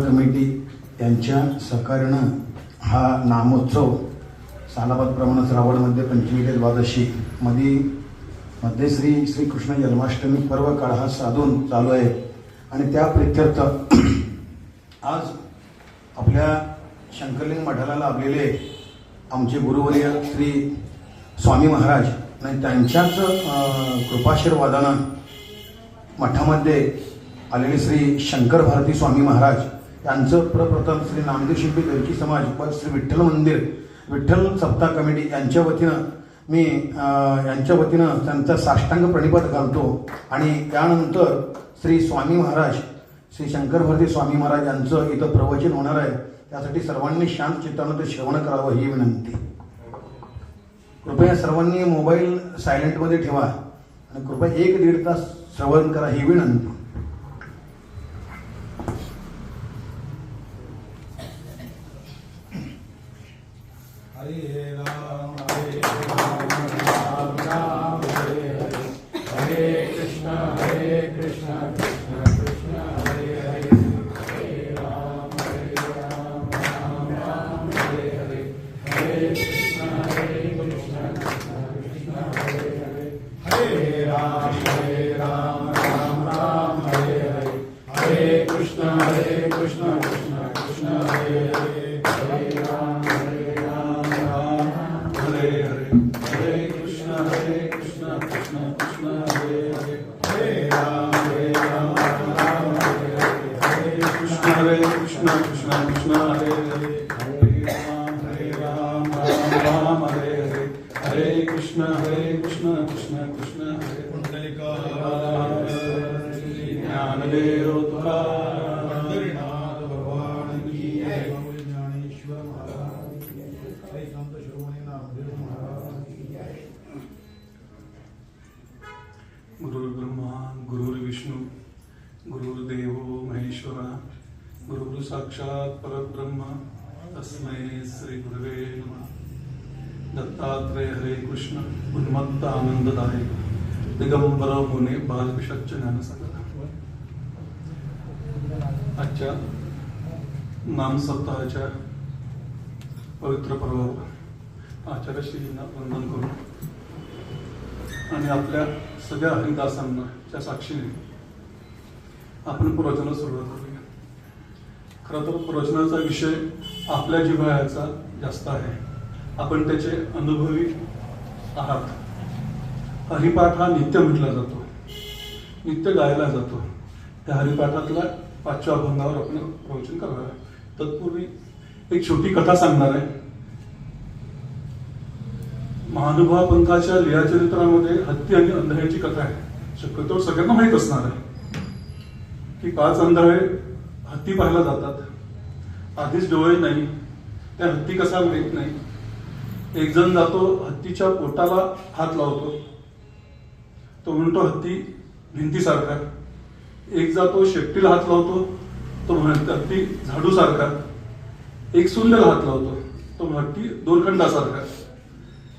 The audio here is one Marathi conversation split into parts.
कमिटी यांच्या सहकार्यानं हा नामोत्सव सालाबादप्रमाणे श्रावणमध्ये पंचमी ते द्वादशी मध्ये श्री कृष्ण जन्माष्टमी पर्व काळ हा साधून चालू आहे आणि त्या प्रित्यर्थ आज आपल्या शंकरलिंग मठाला लाभलेले आमचे गुरुवर्य श्री स्वामी महाराज आणि त्यांच्याच कृपाशीर्वादानं मठामध्ये आलेले श्री शंकर भारती स्वामी महाराज यांचं प्रप्रथम श्री नामदेव शिंपी देवकी समाज व श्री विठ्ठल मंदिर विठ्ठल सप्ताह कमिटी यांच्या वतीनं त्यांचा साष्टांग प्रणिपात घालतो आणि त्यानंतर श्री स्वामी महाराज श्री शंकर भारती स्वामी महाराज यांचं इथं प्रवचन होणार आहे. त्यासाठी सर्वांनी शांत चित्तानं ते श्रवण करावं ही विनंती. कृपया सर्वांनी मोबाईल सायलेंटमध्ये ठेवा आणि कृपया 1-1.5 तास श्रवण करा ही विनंती. हरे राम राम राम हरे कृष्ण कृष्ण कृष्ण हरे हरे हरे राम राम राम हरे हरे हरे कृष्ण कृष्ण कृष्ण हरे हरे हरे राम राम हरे हरे हरे कृष्ण कृष्ण कृष्ण हरे हरे हरे राम हरे हरे कृष्ण कृष्ण कृष्ण हरे हरे हरे राम राम हरे हरे हरे कृष्ण कृष्ण कृष्ण हरे हरे हरे राम राम हरे हरे हरे कृष्ण कृष्ण कृष्ण हरे पुंडलिका ज्ञानदेव तुकाराम पंढरीनाथ भगवान की जय. ज्ञानेश्वर महाराज की जय. हरे संत शिरोमणी नामदेव महाराज की जय. गुरुर्ब्रह्मा गुरुर्विष्णू गुरुर्देव महेश्वरा गुरुर् साक्षात् परब्रह्म तस्मै श्री गुरवे नमः. दत्तात्रेय हरे कृष्ण उन्मत्त आनंददायक दिगंबर मुने बालविषच्च ज्ञानसागर. आजच्या नाम सप्ताहाच्या पवित्र पर्वावर आचार्यश्रींना वंदन करून आणि आपल्या सगळ्या हरिदासांना च्या साक्षीने आपण प्रवचनाला सुरुवात करूया. खरं तर प्रवचनाचा विषय आपल्या जिव्हाळ्याचा जास्त आहे. आपण त्याचे अनुभवी आहात. हरिपाठ हा नित्य म्हटला जातो, नित्य गायला जातो. त्या हरिपाठातल्या 5व्या अभंगावर आपण प्रवचन करणार आहे. तत्पूर्वी एक छोटी कथा सांगणार आहे. महानुभाव पंथाच्या लीळाचरित्रामध्ये हत्ती आणि अंधळ्याची कथा आहे. शक्यतो सगळ्यांना माहीत असणार आहे की 5 अंधळे हत्ती पाहायला जातात. आधीच डोळे नाही, त्या हत्ती कसा माहीत नाही. एक जण जातो, हत्तीच्या पोटाला हात लावतो. तो म्हणतो हत्ती भिंतीसारखा. एक जातो शेपटीला हात लावतो, तो म्हणतो हत्ती झाडूसारखा. एक सुंदर हात लावतो, तो हत्ती दोरखंडासारखा.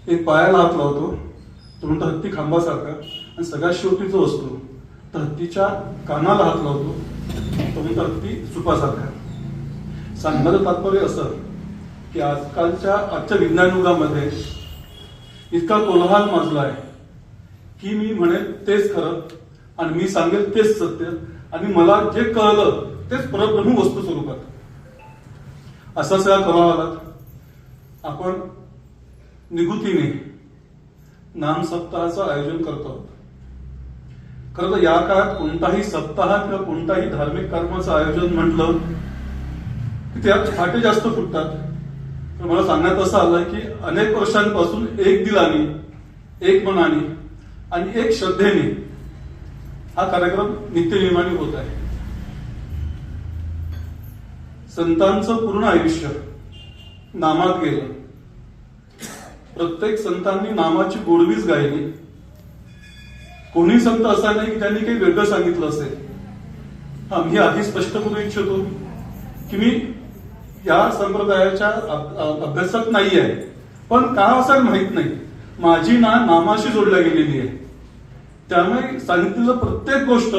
एक पायाला हात लावतो, तो म्हणतो हत्ती खांबासारखा. आणि सगळ्यात शेवटी जो असतो तर हत्तीच्या कानाला हात लावतो, तो म्हणतो हत्ती सुपासारखा. सांगण्याचं तात्पर्य असं की आजच्या विज्ञान युगामध्ये इतका कोलाहल माजला आहे की मी म्हणेल तेच खरं आणि मी सांगेल तेच सत्य आणि मला जे कळलं तेच परब्रह्म वस्तू स्वरूपात. असा सगळा कोलाहलात आपण निगुतीने नाम सप्ताहाचं आयोजन करतो आहोत. खरं तर या काळात कोणताही सप्ताह किंवा कोणताही धार्मिक कर्माचं आयोजन म्हटलं की त्यात फाटे जास्त फुटतात. तर मला सांगण्यात असं आलं की अनेक वर्षांपासून एक दिलाने, एक मनाने आणि एक श्रद्धेने हा कार्यक्रम नित्यनियमाने होत आहे. संतांचं पूर्ण आयुष्य नामात गेलं. प्रत्येक संतांनी नामाची गोडवीच गायली. कोणी संत असा नाही की त्यांनी काही वेगळं सांगितलं असेल. मी आधी स्पष्ट करू इच्छितो की मी या संप्रदायाच्या अभ्यासात नाही आहे, पण का असं माहित नाही. माझी नामाशी जोडल्या गेलेली आहे. त्यामुळे सांगितलेलं प्रत्येक गोष्ट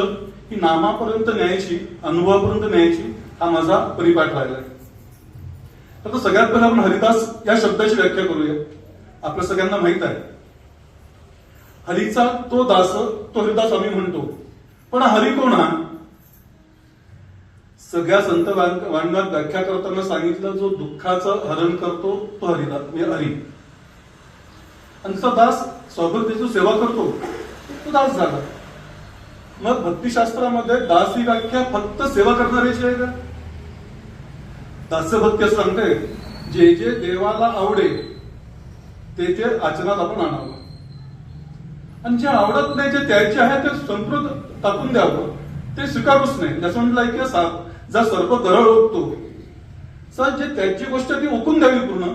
ही नामापर्यंत न्यायची, अनुभवापर्यंत न्यायची हा माझा परिपाठ राहिलाय. तर सगळ्यात पहिला आपण हरिदास या शब्दाची व्याख्या करूया. आपल्या सगळ्यांना माहित आहे हरीचा तो दास तो हरिदास आम्ही म्हणतो. पण हरी कोण हा? सगळ्या संत वाङ्मयात व्याख्या करताना सांगितलं जो दुःखाचं हरण करतो तो हरिदास म्हणजे हरी. आणि त्याचा दास स्वागतेची सेवा करतो तो दास झाला. मग भक्तिशास्त्रामध्ये दास ही व्याख्या फक्त सेवा करणाऱ्याची आहे का? दास्य भक्ती असं सांगते जे जे देवाला आवडे ते ते आचरणात आपण आणावं आणि जे आवडत नाही जे त्याचे आहे ते संपूर्ण टाकून द्यावं ते स्वीकारूच नाही. जसं म्हटलंय की जा सर्प गरळ ओकतो सर जे त्याची गोष्ट ती ओकून द्यावी पूर्ण.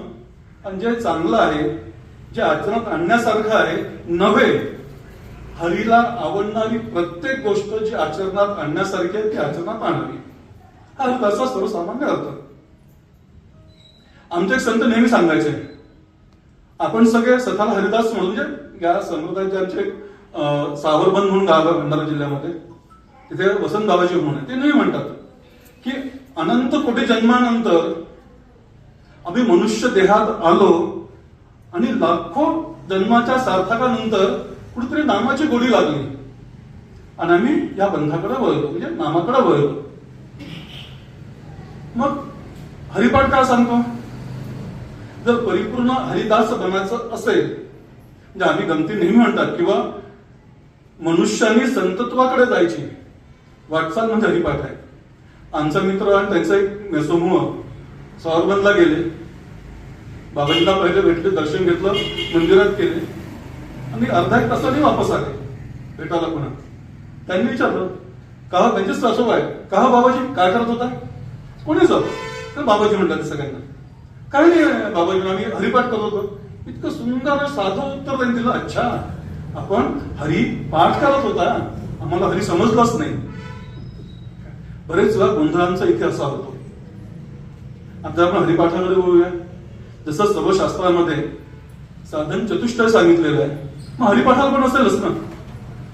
आणि जे चांगलं आहे जे आचरणात आणण्यासारखं आहे नव्हे हरीला आवडणारी प्रत्येक गोष्ट जी आचरणात आणण्यासारखी आहे ती आचरणात आणावी. हा हरिदासचा सर्वसामान्य अर्थ. आमचे एक संत नेहमी सांगायचे आपण सगळे स्वतःला हरिदास म्हणून म्हणजे या संप्रदायाचे आमचे सावरबंद म्हणून गाव आहे भंडारा जिल्ह्यामध्ये तिथे वसंत बाबाजी म्हणून ते नेहमी म्हणतात की अनंत कोटी जन्मानंतर आम्ही मनुष्य देहात आलो आणि लाखो जन्माच्या सार्थकानंतर कुठेतरी नामाची गोडी लागली आणि आम्ही या बंधाकडे वळलो म्हणजे नामाकडे वळलो. मग हरिपाठ का सांगतो? जर परिपूर्ण हरिदास बनायचं असेल म्हणजे आम्ही गमती नेहमी म्हणतात किंवा मनुष्याने संतत्वाकडे जायची वाटचाल म्हणजे हरिपाठ आहे. आमचा मित्र आणि त्यांचा एक समूह सावरबंदला गेले. बाबाजींना पहिले भेटले दर्शन घेतलं मंदिरात केले आणि अर्धा एक तासाने वापस आले भेटायला पुन्हा. त्यांनी विचारलं का त्यांचेच सासू आहे का बाबाजी काय करत होता कोणी जाऊ तर बाबाजी म्हणतात सगळ्यांना काही नाही बाबाजी आम्ही हरिपाठ करत होतो. इतकं सुंदर साधं उत्तर त्यांनी दिलं. अच्छा आपण हरी पाठ करत होता आम्हाला हरी समजलाच नाही. बरेच वेळा गोंधळांचा इथे असा होतो. आता आपण हरिपाठाकडे बोलूया. जसं सर्व शास्त्रामध्ये साधन चतुष्टय सांगितलेलं आहे मग हरिपाठाला पण असेलच ना.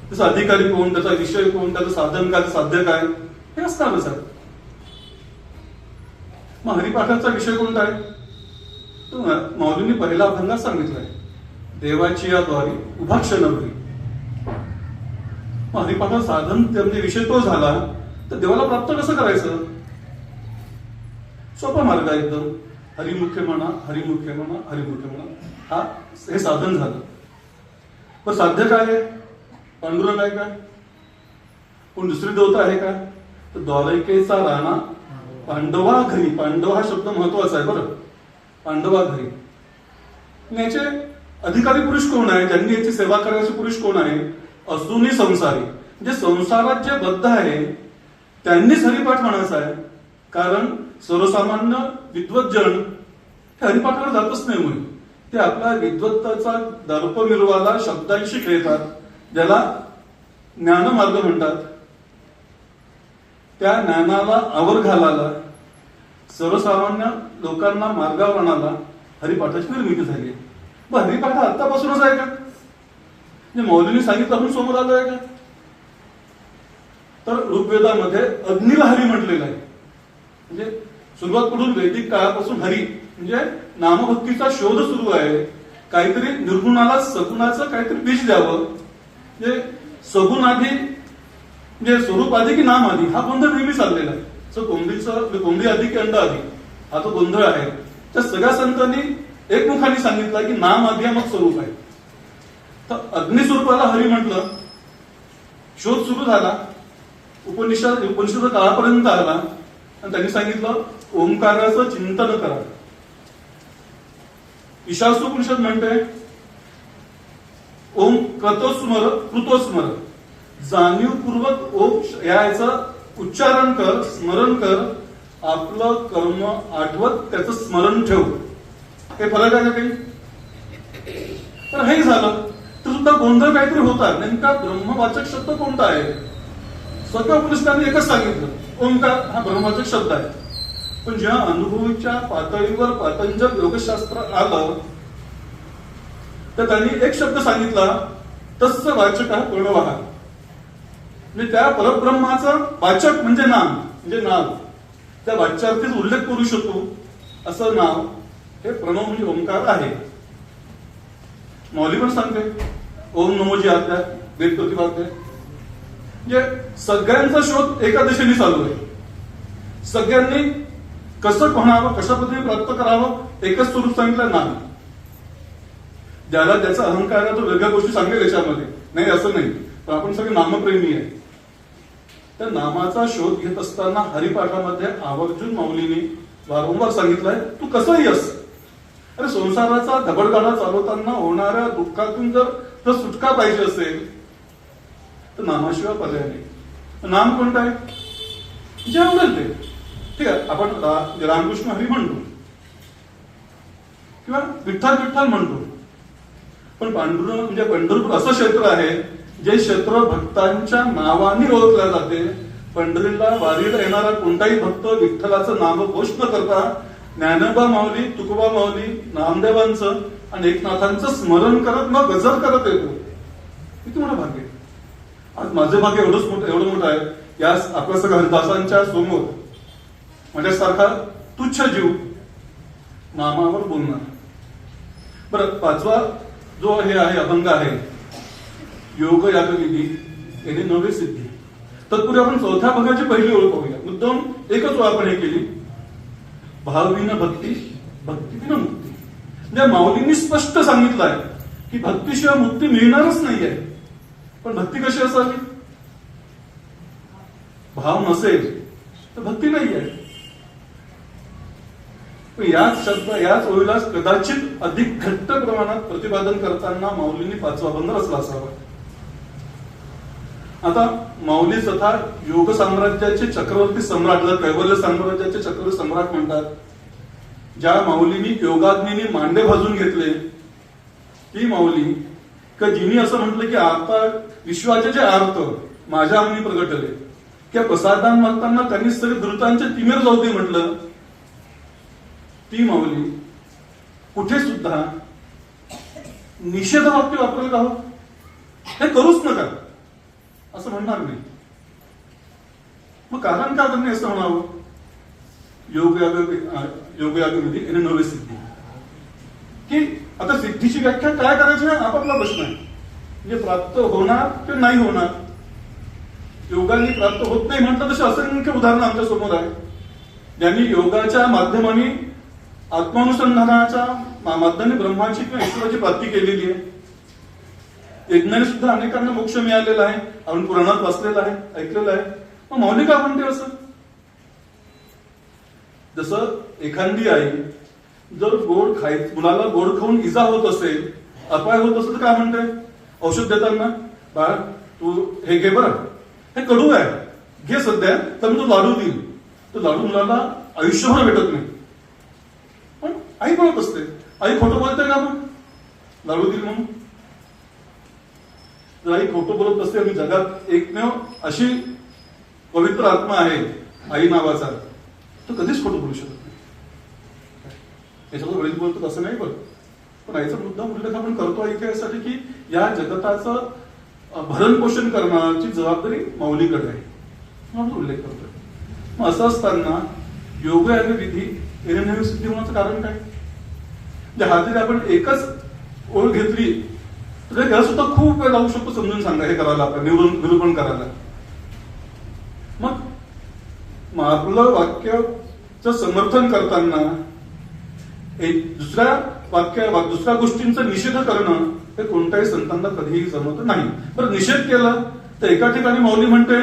त्याचा अधिकारी कोण त्याचा विषय कोण त्याचं साधन काय साध्य काय हे असणारच आहे. मग हरिपाठाचा विषय कोणता आहे? माऊलींनी पहिला अभंगात सांगितलाय देवाची या द्वारी उभा क्षणभरी. मग हरिपाठाचं साधन म्हणजे विषय तो झाला तर देवाला प्राप्त कसं करायचं? सोपा मार्ग आहे एकदम. हरिमुख्य म्हणा हरिमुख्य म्हणा हरिमुख्य म्हणा हा हे साधन झालं. पण साध्य काय आहे? पांडुरंग आहे का? कोण दुसरी देवता आहे का? तर द्वारकेचा राणा पांडवा घरी. पांडव हा शब्द महत्वाचा आहे बरं. पांडवा घरी याचे अधिकारी पुरुष कोण आहे? ज्यांनी याची सेवा करायचे पुरुष कोण आहे? अजूनही संसारी म्हणजे संसारात जे बद्ध आहे त्यांनीच हरिपाठ म्हणायचा आहे. कारण सर्वसामान्य विद्वज्जन हे हरिपाठाला जातच नाही. मुळे ते आपल्या विद्वत्ताचा दर्प मिरवाला शब्दांशी खेळतात ज्याला ज्ञानमार्ग म्हणतात. त्या ज्ञानाला आवर घालायला सर्वसामान्य लोकांना मार्गावर आणायला हरिपाठाची निर्मिती झाली. मग हरिपाठ हा आतापासूनच आहे का? म्हणजे मौलींनी सांगितलं आपण समोर आलो आहे का? तर ऋग्वेदामध्ये अग्नीला हरी म्हटलेलं आहे. म्हणजे सुरुवात करून वैदिक काळापासून हरी म्हणजे नामभक्तीचा शोध सुरू आहे. काहीतरी निर्गुणाला सगुणाचं काहीतरी बीज द्यावं. म्हणजे सगुण आधी म्हणजे स्वरूप आधी की नाम आधी हा गोंधळ नेहमी चाललेला आहे. कोंबडी आधी की अंडा आधी हा तो गोंधळ आहे. त्या सगळ्या संतांनी एकमुखाने सांगितलं की नाम आधी मग स्वरूप आहे. तर अग्निस्वरूपाला हरी म्हटलं. शोध सुरू झाला. उपनिषद काळापर्यंत आला आणि त्यांनी सांगितलं ओंकाराचं चिंतन करा. ईशावास्योपनिषद म्हणते ओम क्रतोस्मर कृतोस्मर जाणीवपूर्वक ओम याचं उच्चारण कर स्मरण कर आपलं कर्म आठवत त्याचं स्मरण ठेव. हे फरक आहे का काही? तर हे झालं तर सुद्धा गोंधळ काहीतरी होता. नेमका ब्रह्मवाचक शब्द कोणता आहे? सगळ्या उपनिषदांनी एकच सांगितलं ओंकार हा ब्रह्मवाचक शब्द आहे. पण जेव्हा अनुभूतीच्या पातळीवर पातंजल योगशास्त्र आलं तर त्यांनी एक शब्द सांगितला तस्य वाचक हा पूर्णवाह म्हणजे त्या परब्रह्माचं वाचक म्हणजे नाम म्हणजे नाव. त्या वाच्यार्थीच उल्लेख करू शकू असं नाव हे प्रणव म्हणजे ओंकार आहे. मौली पण सांगते ओम नमोजी आज्ञा वेद प्रतिपाद्य. म्हणजे सगळ्यांचा शोध एका दिशेने चालू आहे. सगळ्यांनी कसं म्हणावं, कशा पद्धतीने प्राप्त करावं एकच स्वरूप सांगितलं नाही. ज्याला त्याचा अहंकार आहे तो वेगळ्या गोष्टी सांगेल याच्यामध्ये, नाही असं नाही. पण आपण सगळे नामप्रेमी आहे. त्या नामाचा शोध घेत असताना हरिपाठामध्ये आवर्जून माऊलीने वारंवार सांगितलंय तू कसंही अस. अरे संसाराचा धबडगाडा चालवताना होणाऱ्या दुःखातून जर सुटका पाहिजे असेल तर नामाशिवाय पर्याय नाही. नाम कोणतं आहे? जे आवडेल ते. ठीक आहे, आपण रामकृष्ण हरी म्हणतो किंवा विठ्ठल विठ्ठल म्हणतो, पण पांडुरंग म्हणजे पंढरपूर असं क्षेत्र आहे जे क्षेत्र भक्तांच्या नावाने ओळखलं जाते. पंढरीला वारीला येणारा कोणताही भक्त विठ्ठलाचं नामघोष न करता ज्ञानोबा माऊली, तुकोबा माऊली, नामदेवांचं आणि एकनाथांचं स्मरण करत मग गजर करत येतो. किती मोठं भाग्य. आज माझं भाग्य एवढं मोठं आहे. या आपल्या सगळ्या हरिदासांच्या समोर माझ्यासारखा तुच्छ जीव नामावर बोलणार. बरं, पाचवा जो हे आहे अभंग आहे योग यागविधी याने नवे सिद्धी. तत्पूर्वी आपण चौथ्या भागाची पहिली ओळख पाहूया. मुद्दाम एकच ओळ आपण हे केली, भावविन भक्ती, भक्तीविन मुक्ती. म्हणजे माऊलींनी स्पष्ट सांगितलं आहे की भक्तीशिवाय मुक्ती मिळणारच नाहीये. पण भक्ती कशी असावी? भाव नसेल तर भक्ती नाहीये. याच ओळीला कदाचित अधिक घट्ट प्रमाणात प्रतिपादन करताना माऊलींनी पाचवा बंध रचला असावा. आता माऊली स्वतः योग साम्राज्याचे चक्रवर्ती सम्राट, कैवल्य साम्राज्याचे चक्रवर्ती सम्राट म्हणतात. ज्या माऊलींनी योगाग्नीने मांडे भाजून घेतले ती माऊली का जिनी असं म्हटलं की आता विश्वाचे जे अर्थ माझ्या अंगी प्रगटले किंवा प्रसादान मागताना त्यांनी सगळे द्रुतांचे तिमेर जाऊ दे म्हटलं, ती माऊली कुठे सुद्धा निषेध वाक्य वापरेल का? हे करूच नका असं म्हणणार नाही. मग कारण का त्यांनी असं म्हणावं? योगयागविधी याने नवे सिद्धी. की आता सिद्धीची व्याख्या काय करायची हा आपापला प्रश्न आहे. म्हणजे प्राप्त होणार की नाही होणार. योगाने प्राप्त होत नाही म्हटलं तसे असंख्य उदाहरणं आमच्या समोर आहे. ज्यांनी योगाच्या माध्यमाने आत्मानुसंधानाच्या माध्यमाने ब्रह्माची किंवा ईश्वराची प्राप्ती केलेली आहे. यज्ञाने सुद्धा अनेकांना मोक्ष मिळालेला आहे. आपण पुराणात वाचलेला आहे, ऐकलेलं आहे. मग मौली का म्हणते असं? जसं एखादी आई जर मुलाला गोड खाऊन इजा होत असेल, अपाय होत असेल तर काय म्हणते? औषध देताना बाळा तू हे घे बरं, हे कडू आहे घे सध्या, तर मी तो लाडू देईल. तो लाडू मुलाला आयुष्यभर भेटत नाही. पण आई बोलत असते. आई खोटं बोलते का मग लाडू देईल म्हणून? जर आई खोटं बोलत असते आणि जगात एकमेव अशी पवित्र आत्मा आहे आई नावाचा, तो कधीच खोटं बोलू शकत नाही. याच्यावर वेळीच बोलतो असं नाही बघ. पण आईचा मुद्दा उल्लेख आपण करतो यासाठी की या जगताचं भरण पोषण करण्याची जबाबदारी माऊलीकडे आहे म्हणून उल्लेख करतोय. मग असं असताना योग आणि विधी नवी सिद्धी होण्याचं कारण काय? हा जरी आपण एकच ओळ घेतली तर त्याला सुद्धा खूप वेळ लागू शकतो समजून सांगा हे करायला, आपण निरूपण करायला. मग आपलं वाक्याचं समर्थन करताना एक दुसऱ्या गोष्टींचा निषेध करणं हे कोणत्याही संतांना कधीही जमत नाही. बरं, निषेध केला तर एका ठिकाणी माऊली म्हणते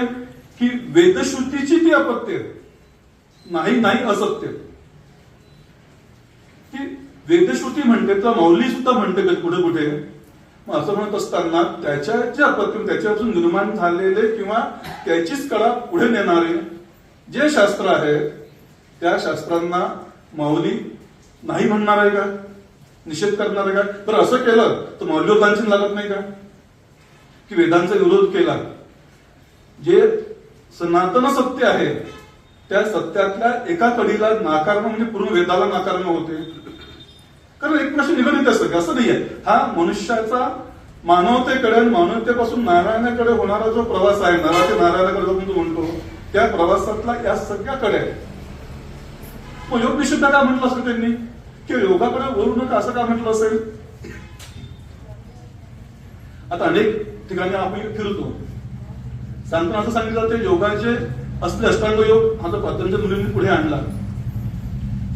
की वेदश्रुतीची ती अपत्य नाही असत्य. की वेदश्रुती म्हणते तर माऊली सुद्धा म्हणते कुठे कुठे. मग असं म्हणत असताना त्याच्या जे अपत्य, त्याच्यापासून निर्माण झालेले किंवा त्याचीच कळा पुढे नेणारे जे शास्त्र आहेत त्या शास्त्रांना माऊली नाही म्हणणार आहे का? निषेध करणार आहे का? तर असं केलं तर मौल्य लांछन लागत नाही का? की वेदांचा विरोध केला, जे सनातन सत्य आहे त्या सत्यातल्या एका कडीला नाकारणं म्हणजे पूर्ण वेदाला नाकारणं होते. कारण एकमेकांशी निगडित असतं असं नाहीये. हा मनुष्याचा मानवतेकडे, मानवतेपासून नारायणाकडे होणारा जो प्रवास आहे, नराचे नारायणाकडे जो म्हणतो त्या प्रवासातला या सगळ्या कड्या मग योग निषिद्ध का म्हटलं असेल त्यांनी, किंवा योगाकडे वळू नका असं का म्हटलं असेल? आता अनेक ठिकाणी आपण फिरतो, सांगताना असं सांगितलं ते योगाचे असले अष्टांग योग हा जो पतंजली मुलींनी पुढे आणला.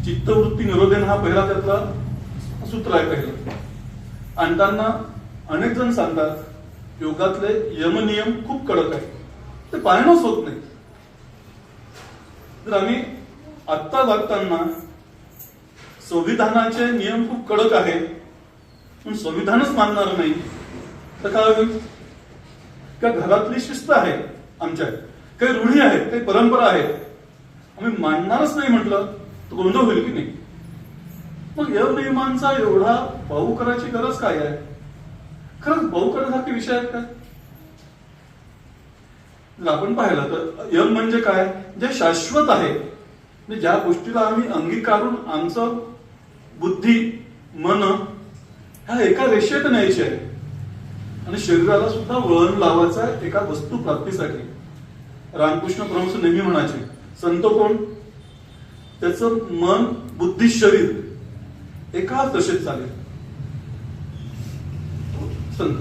चित्तवृत्ती निरोधन हा पहिला त्यातला सूत्र आहे पहिलं. आणताना अनेक जण सांगतात योगातले यमनियम खूप कडक आहे, ते पाळणंच होत नाही. तर आम्ही आत्ता वागताना संविधानाचे नियम खूप कडक आहे पण संविधानच मानणार नाही तर काय होईल? का घरातली शिस्त आहे, आमच्या काही रूढी आहेत, काही परंपरा आहेत, आम्ही मानणारच नाही म्हटलं तर गोंधळ होईल की नाही? मग या नियमांचा एवढा भाऊ करायची गरज काय आहे? खरंच भाऊ करण्यासारखे विषय आहेत का? जर आपण पाहिलं तर यम म्हणजे काय? जे शाश्वत आहे, म्हणजे ज्या गोष्टीला आम्ही अंगीकारून आमचं बुद्धी मन ह्या एका रेषेत न्यायची आहे आणि शरीराला सुद्धा वळण लावायचं आहे एका वस्तू प्राप्तीसाठी. रामकृष्ण परमहंस नेहमी म्हणायचे संत कोण? त्याचं मन बुद्धी शरीर एकाच दशेत चालेल. संत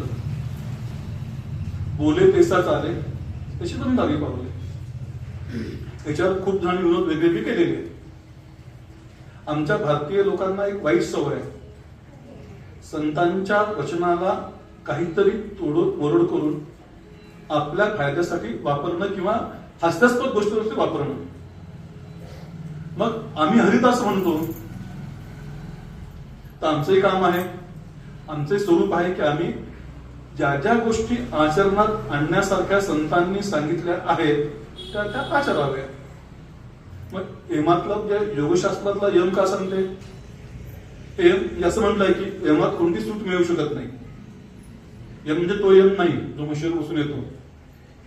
बोले तेसा चाले त्याची पण दावी पावले. त्याच्यावर खूप जण विनोद वेगवेगळे केलेले आहेत. आमच्या भारतीय लोकांना एक वाईट सवय आहे, संतांच्या वचनाला काहीतरी तोडोड करून आपल्या फायद्यासाठी वापरणं किंवा हास्यास्पद गोष्टीवरती वापरणं. मग आम्ही हरिदास म्हणतो तर आमचंही काम आहे, आमचे स्वरूप आहे की आम्ही ज्या ज्या गोष्टी आचरणात आणण्यासारख्या संतांनी सांगितल्या आहेत त्या त्या आचराव्या. मग यमातला ज्या योगशास्त्रातला यम का सांगते? यम असं म्हटलंय की यमात कोणती सूट मिळू शकत नाही. यम म्हणजे तो यम नाही जो मशीर बसून येतो.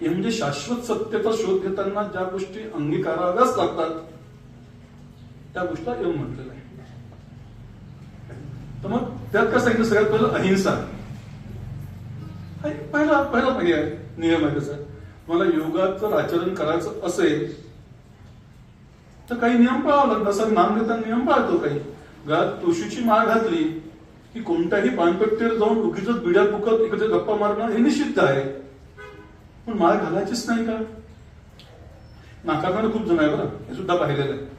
यम म्हणजे शाश्वत सत्तेचा शोध घेताना ज्या गोष्टी अंगीकाराव्याच लागतात त्या गोष्टीला यम म्हटलेलं आहे. तर मग त्यात काय सांगितलं? सगळ्यात पहिलं अहिंसा. पहिला पर्याय नियम आहे त्याचा. मला योगाचं आचरण करायचं असेल तर काही नियम पाळावं लागतात. असं नाम घेताना नियम पाळतो. काही गळ्यात तुळशीची माळ घातली की कोणत्याही पानपट्टीवर जाऊन उगीच बिड्या पुकत इकडे गप्पा मारणं हे निषिद्ध आहे. पण माळ घालायचीच नाही का? नाकारणारे खूप जण आहे बरं, हे सुद्धा पाहिलेलं आहे.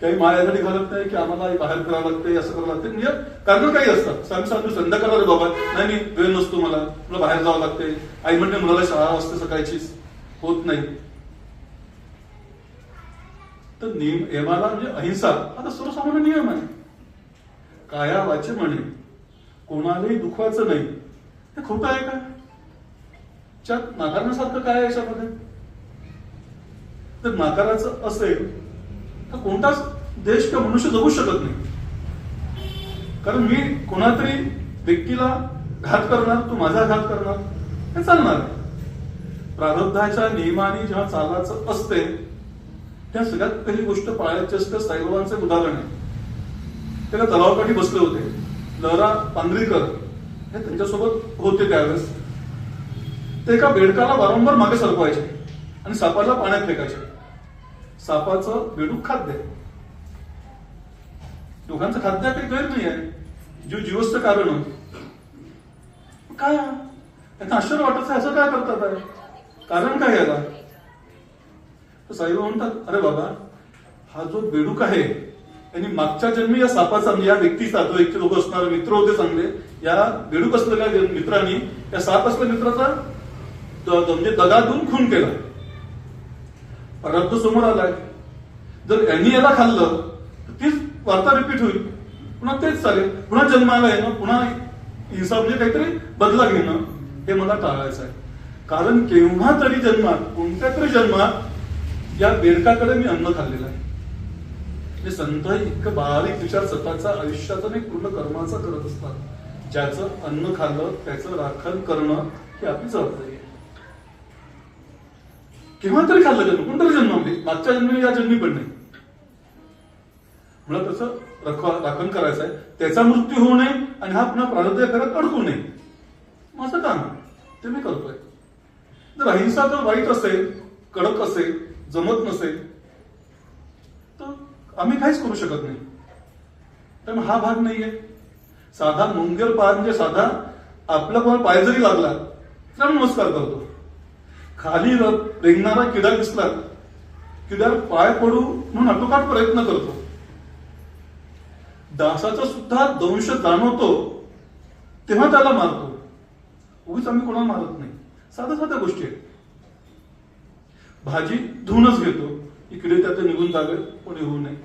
काही माळ यासाठी घालत नाही की आम्हाला बाहेर करावं लागते, असं करावं लागते. म्हणजे कारण काही असतात. सांगतो संध्याकाळ रे बाबा, नाही वेळ नसतो मला बाहेर जावं लागते. आई म्हणते मुलाला शाळा असते सकाळचीच, होत नाही. तर नियमाला म्हणजे अहिंसा आता सर्वसामान्य नियम आहे. काया वाचे म्हणे कोणालाही दुखवायचं नाही, हे खोटं आहे का? नाकारण्यासारखं काय आहे याच्यामध्ये? तर नाकाराचं असेल तर कोणताच देश किंवा मनुष्य जगू शकत नाही. कारण मी कोणातरी व्यक्तीला घात करणार, तू माझा घात करणार, हे चालणार नाही. प्रारब्धाच्या नियमाने जेव्हा चालायचं असते त्या सगळ्यात पहिली गोष्ट पाळायची असते. साईबाबांचं उदाहरण आहे. त्याला तलावाकाठी बसले होते. लहरा पांढरीकर हे त्यांच्यासोबत होते त्यावेळेस. ते एका बेडकाला वारंवार मागे सरकवायचे आणि सापाला पाण्यात फेकायचे. सापाचं बेडूक खाद्य. दोघांचं खाद्य काही गैर नाही आहे. जीवस्त कारण काय? त्यांना आश्चर्य वाटत असं काय करतात आहे? कारण काय याला? तर साईबाबा म्हणतात अरे बाबा, हा जो बेडूक आहे त्यांनी मागच्या जन्मी या सापाचा, या व्यक्तीचा, जो एक लोक असणारे मित्र होते चांगले, या बेडूक असलेल्या मित्रांनी या साप असलेल्या मित्राचा म्हणजे दगा देऊन खून केला. प्रारब्ध समोर आलाय. जर यांनी याला खाल्लं तर तीच वार्ता रिपीट होईल. पुन्हा तेच चालेल. पुन्हा जन्माला येणं, पुन्हा हिंसा म्हणजे काहीतरी बदला घेणं हे मला टाळायचं आहे. कारण केव्हा तरी जन्मात, कोणत्या तरी जन्मात या बेडकाकडे मी अन्न खाल्लेलं आहे. संत इतकं बारीक विचार स्वतःचा आयुष्याचा नाही पूर्ण कर्माचा करत असतात. ज्याचं अन्न खाल्लं त्याचं राखण करणं ही आपली जबाबदारी आहे. केव्हा तरी खाल्लं जन्म, कोणतरी जन्मामध्ये, मागच्या जन्मी या जन्मी पण नाही. मला त्याचं राखण करायचं आहे. त्याचा मृत्यू होऊ नये आणि हा पुन्हा प्रारब्ध करत अडकू नये. माझं काम ते मी करतोय. जर अहिंसा जर वाईट असेल, कडक असेल, जमत नसेल तर आम्ही काहीच करू शकत नाही. त्यामुळे हा भाग नाहीये. साधा मुंगेर पाय म्हणजे साधा आपला कोण पाय जरी लागला तर आम्ही नमस्कार करतो. खाली रेंगणारा किडा दिसला, किड्यावर पाय पडू म्हणून आटोकाट प्रयत्न करतो. डासाचा सुद्धा दंश जाणवतो तेव्हा त्याला मारतो. उगीच आम्ही कोणाला मारत नाही. साध्या साध्या गोष्टी आहेत. भाजी धुवूनच घेतो, इकडे त्यात निघून जावे पण येऊ नये.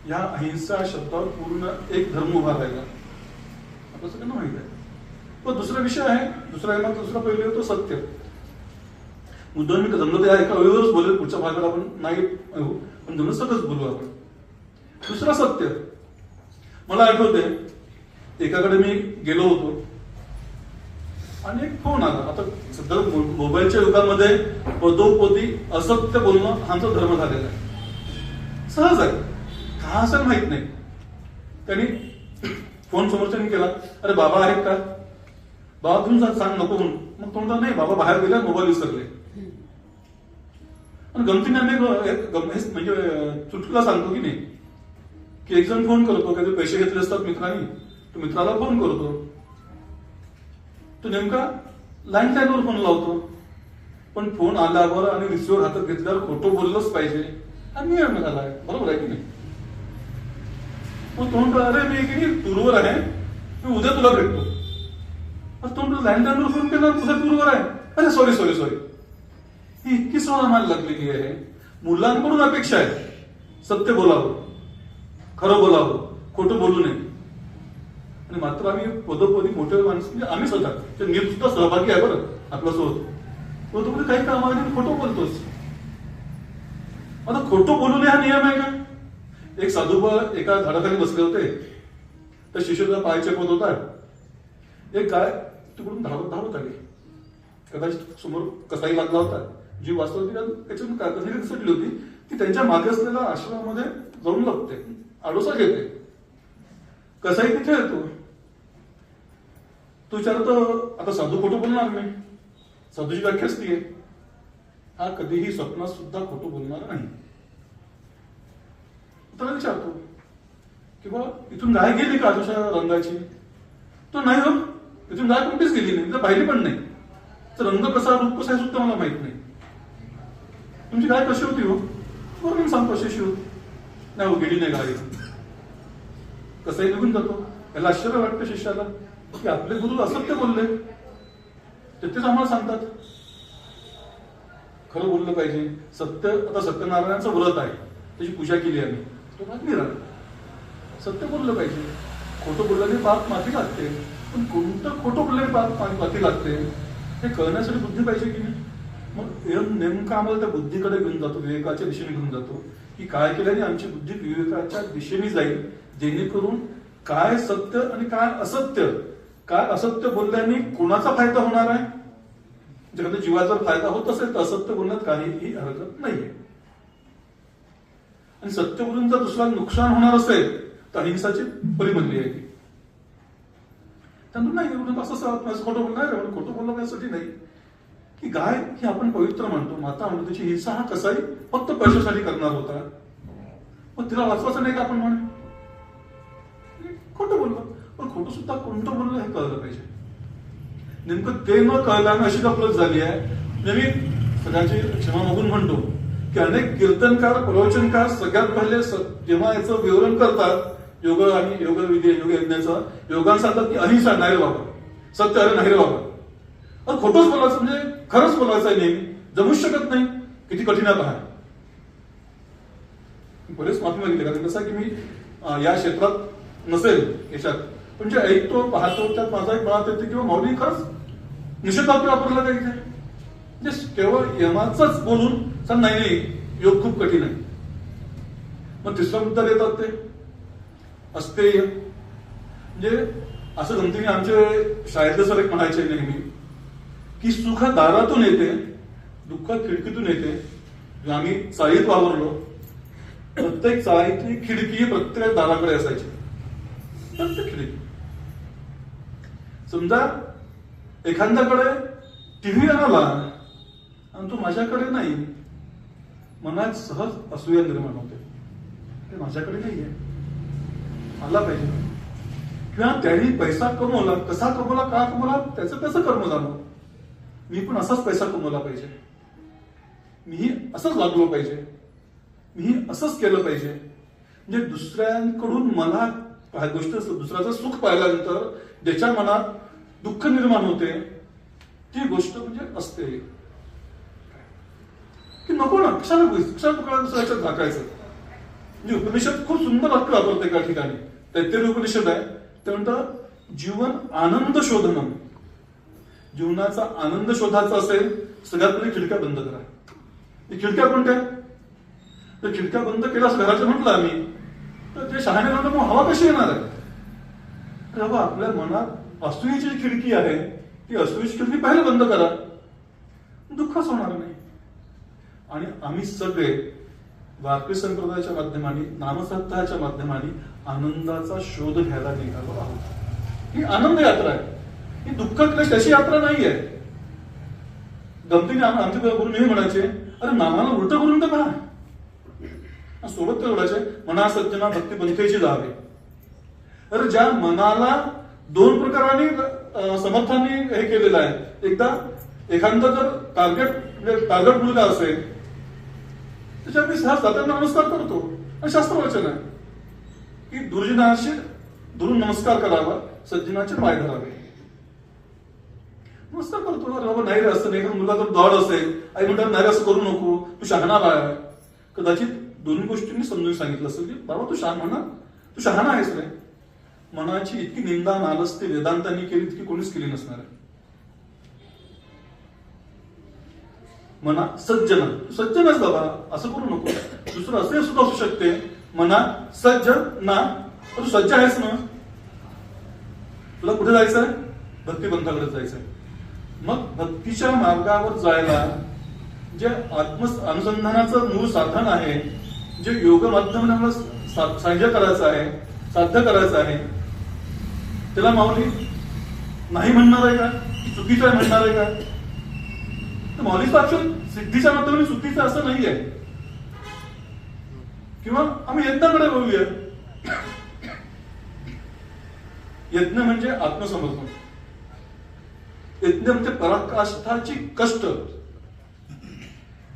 या अहिंसा शब्दावर पूर्ण एक धर्म उभा राहिला, आपलं सगळ्यांना माहित आहे. पण दुसरा विषय आहे, दुसरा पहिला होतो सत्य. मुद्दा मी जमलं तर एका वेळेवरच बोलेल, पुढच्या भागाला आपण नाही पण जमलं सगळंच बोलू आपण. दुसरा सत्य, मला आठवते एकाकडे मी गेलो होतो आणि एक फोन आला. आता सध्या मोबाईलच्या युगामध्ये पदोपदी असत्य बोलणं हा आमचा धर्म झालेला आहे. सहज आहे, का असं माहित नाही. त्यांनी फोन समोरच्यानी केला, अरे बाबा आहेत का, बाबा तुम्ही सांग नको म्हणून. मग तो म्हणता नाही बाबा बाहेर गेला, मोबाईल विसरले. आणि गमतीने म्हणजे चुटकुला सांगतो की नाही, की एक जण फोन करतो, कधी पैसे घेतले असतात मित्रांनी, तो मित्राला फोन करतो, तो नेमका लँडलाईनवर फोन लावतो. पण फोन आल्यावर आणि रिसिव्हर हातात घेतल्यावर खोटं बोललंच पाहिजे हा नियम झालाय, बरोबर आहे की नाही. मग तो म्हणतो अरे मी की टूरवर आहे, मी उद्या तुला भेटतो. तो म्हणतो लँडलाईनवर फोन केला, तुझा टूरवर आहे, अरे सॉरी. ही इतकी सवय आम्हाला लागलेली आहे. मुलांकडून अपेक्षा आहे सत्य बोलावं, खरं बोलावं, खोटं बोलू नये. आणि मात्र आम्ही पदोपदी मोठे माणसं म्हणजे आम्ही स्वतः नीट सुद्धा सहभागी आहे बरं आपल्यासोबत. पदोपदी काही कामाने खोटं बोलतोच. आता खोटं बोलू नये हा नियम आहे का. एक साधूबा एका झाडाखाली बसले होते, त्या शिष्याचा पाय चेपत होता. एक गाय तिकडून धावत आली, कदाचित समोर कसाही लागला होता, जीव वाचला होती, त्याच्यातून सुटली होती. ती त्यांच्या मागे असलेल्या आश्रमामध्ये जाऊन लागते, आडोसा घेते. कसाही तिथे येतो. तो विचारतो आता साधू खोटं बोलणार नाही, साधूची व्याख्याच ती आहे, हा कधीही स्वप्नात सुद्धा खोटं बोलणार नाही. त्याला विचारतो की बा इथून गाय गेली का अशा रंगाची. तो नाही हो, इथून गाय कोणतीच गेली नाही, तर पाहिली पण नाही. तर रंग कसा रूप कसा सुद्धा मला माहित नाही. तुमची गाय कशी होती हो, बरोबर मी सांगतो अशी होती. नाही हो गेली नाही गाय. कसाही निघून जातो. याला आश्चर्य वाटतं शिष्याला की आपले गुरु असत्य बोलले, तेच आम्हाला सांगतात खरं बोललं पाहिजे. सत्य, आता सत्यनारायणाचं व्रत आहे, त्याची पूजा केली आम्ही, तो भाग निराळा. सत्य बोललं पाहिजे. खोटं बोलल्याने पाप माती लागते, पण कोणतं खोटं बोलल्याने पाप माती लागते हे कळण्यासाठी बुद्धी पाहिजे की नाही. मग नेमकं आम्हाला त्या बुद्धीकडे घेऊन जातो, विवेकाच्या दिशेने घेऊन जातो की काय केल्याने आमची बुद्धी विवेकाच्या दिशेने जाईल, जेणेकरून काय सत्य आणि काय असत्य, काय असत्य बोलल्याने कोणाचा फायदा होणार आहे. जर जीवाचा फायदा होत असेल तर असत्य बोलण्यात काहीही हरकत नाहीये. आणि सत्य बोलून जर दुसरा नुकसान होणार असेल तर अहिंसाची परिमंडली आहे. त्यांना नाही असं खोटं बोलणार, खोटं बोलणं यासाठी नाही की गाय ही आपण पवित्र म्हणतो, माता म्हणतो, त्याची हिंसा हा कसाही फक्त पैशासाठी करणार होता, मग तिला वाचवायचं नाही का आपण म्हणे. खोटं बोललो, पण खोटं सुद्धा कोणतं बोललं हे कळलं पाहिजे. नेमकं ते न कळल्यानं अशी गफलत झाली आहे. मी सगळ्यांची क्षमा मागून म्हणतो की अनेक कीर्तनकार, प्रवचनकार सगळ्यात पहिले जेव्हा याचं विवरण करतात योग आणि योग विधी योग यज्ञाचं, योगान सांगतात की अहिंसा नाही रे बाबा, सत्य अरे नाही रे बाबा. खोटंच बोलायचं म्हणजे खरंच बोलायचं आहे नेहमी, जमूच शकत नाही. किती कठीण आहे पहा. बरेच माफी मागितली, कारण कसं की मी या क्षेत्रात नसेल याच्यात, पण जे ऐकतो पाहतो त्यात माझा एक मनात येते किंवा माऊली खरंच निषेधार्थी वापरला काय इथे. म्हणजे केवळ यमाच बोलून सांग नाही योग खूप कठीण आहे. मग तिसरा मुद्दा देतात ते अस्तेय. म्हणजे असं गमतीने आमचे शाळेतले सर एक म्हणायचे नेहमी की सुख दारातून येते, दुःख खिडकीतून येते. आम्ही चाळीत वावरलो, प्रत्येक चाळीतली खिडकी प्रत्येक दाराकडे असायची, प्रत्येक खिडकी. समजा एखाद्याकडे टीव्ही आला आणि तो माझ्याकडे नाही, मनात सहज असूया निर्माण होते. ते माझ्याकडे नाहीये, आला पाहिजे. किंवा त्यांनी पैसा कमवला, कसा कमवला, का कमवला, त्याचं कसं कर्म झालं. मी पण असाच पैसा कमवला पाहिजे, मीही असंच वागलो पाहिजे, मीही असंच केलं पाहिजे. म्हणजे दुसऱ्यांकडून मला गोष्ट दुसऱ्याचं सुख पाहिल्यानंतर ज्याच्या मनात दुःख निर्माण होते ती गोष्ट म्हणजे असते की नको ना, कशाला दुसऱ्याच्यात झाकायचं. म्हणजे उपनिषद खूप सुंदर वाक्य वापरते एका ठिकाणी. तैत्तिरीय उपनिषद आहे, ते म्हणतं जीवन आनंद शोधणं. जीवनाचा आनंद शोधाचा असेल, सगळ्यात पहिले खिडक्या बंद करा. खिडक्या कोणत्या? तर खिडक्या बंद केल्यास घराचं म्हटलं आम्ही तर ते शहाणे म्हणलं मग हवा कशी येणार आहे. तर हवा आपल्या मनात असूची जी खिडकी आहे ती असूची खिडकी पहिले बंद करा, दुःखच होणार नाही. आणि आम्ही सगळे वारकरी संप्रदायाच्या माध्यमाने, नामसप्ताहाच्या माध्यमाने आनंदाचा शोध घ्यायला निघालो आहोत. ही आनंद यात्रा आहे, ही दुःख क्लेश अशी यात्रा नाहीये. गमतीने आमचे गुरु नेहमी म्हणायचे, अरे नामाला उलट करून तर पहा. सोबत ते म्हणायचे, मना सज्जना भक्ती पंथेची जावे. अरे ज्या मनाला दोन प्रकाराने समर्थांनी हे केलेलं आहे. एकदा एखादा जर टार्गेट मुलगा असेल त्याच्या मी सहज जाताना नमस्कार करतो. आणि शास्त्र वाचन आहे की दुर्जनाशी दुरून नमस्कार करावा, सज्जनाचे पाय धरावे. नमस्कार करतो. अरे बाबा नाही रे असं नाही. मुलगा जर दॉड असेल, आई म्हणतात नाही रे असं करू नको, तू शहाणा आहे. कदाचित दोन्ही गोष्टींनी समजून सांगितलं असेल की बाबा तू तू शहाणा आहेस रे. मनाची इतकी निंदा नालस्ती वेदांतांनी केली इतकी कोणीच केली नसणार आहे. मना सज्जन, सज्जनच बाबा, असं करू नको. दुसरं असे सुद्धा असू शकते, मना सज्ज ना, तू सज्ज आहेस ना, तुला कुठे जायचंय? भक्तिपंथाकडे जायचंय. मग भक्तीच्या मार्गावर जायला जे अनुसंधानाचं मूळ साधन आहे, जे योग माध्यमाने आम्हाला साध्य करायचं आहे, त्याला माऊली नाही म्हणणार आहे का? चुकीचं आहे म्हणणार आहे का? तर माऊलीचं अक्षर सिद्धीच्या माध्यमाने चुकीचं असं नाहीये. किंवा आम्ही यज्ञाकडे बोलूया. यज्ञ म्हणजे आत्मसमर्पण. यज्ञ म्हणजे पराकाष्ठाची कष्ट.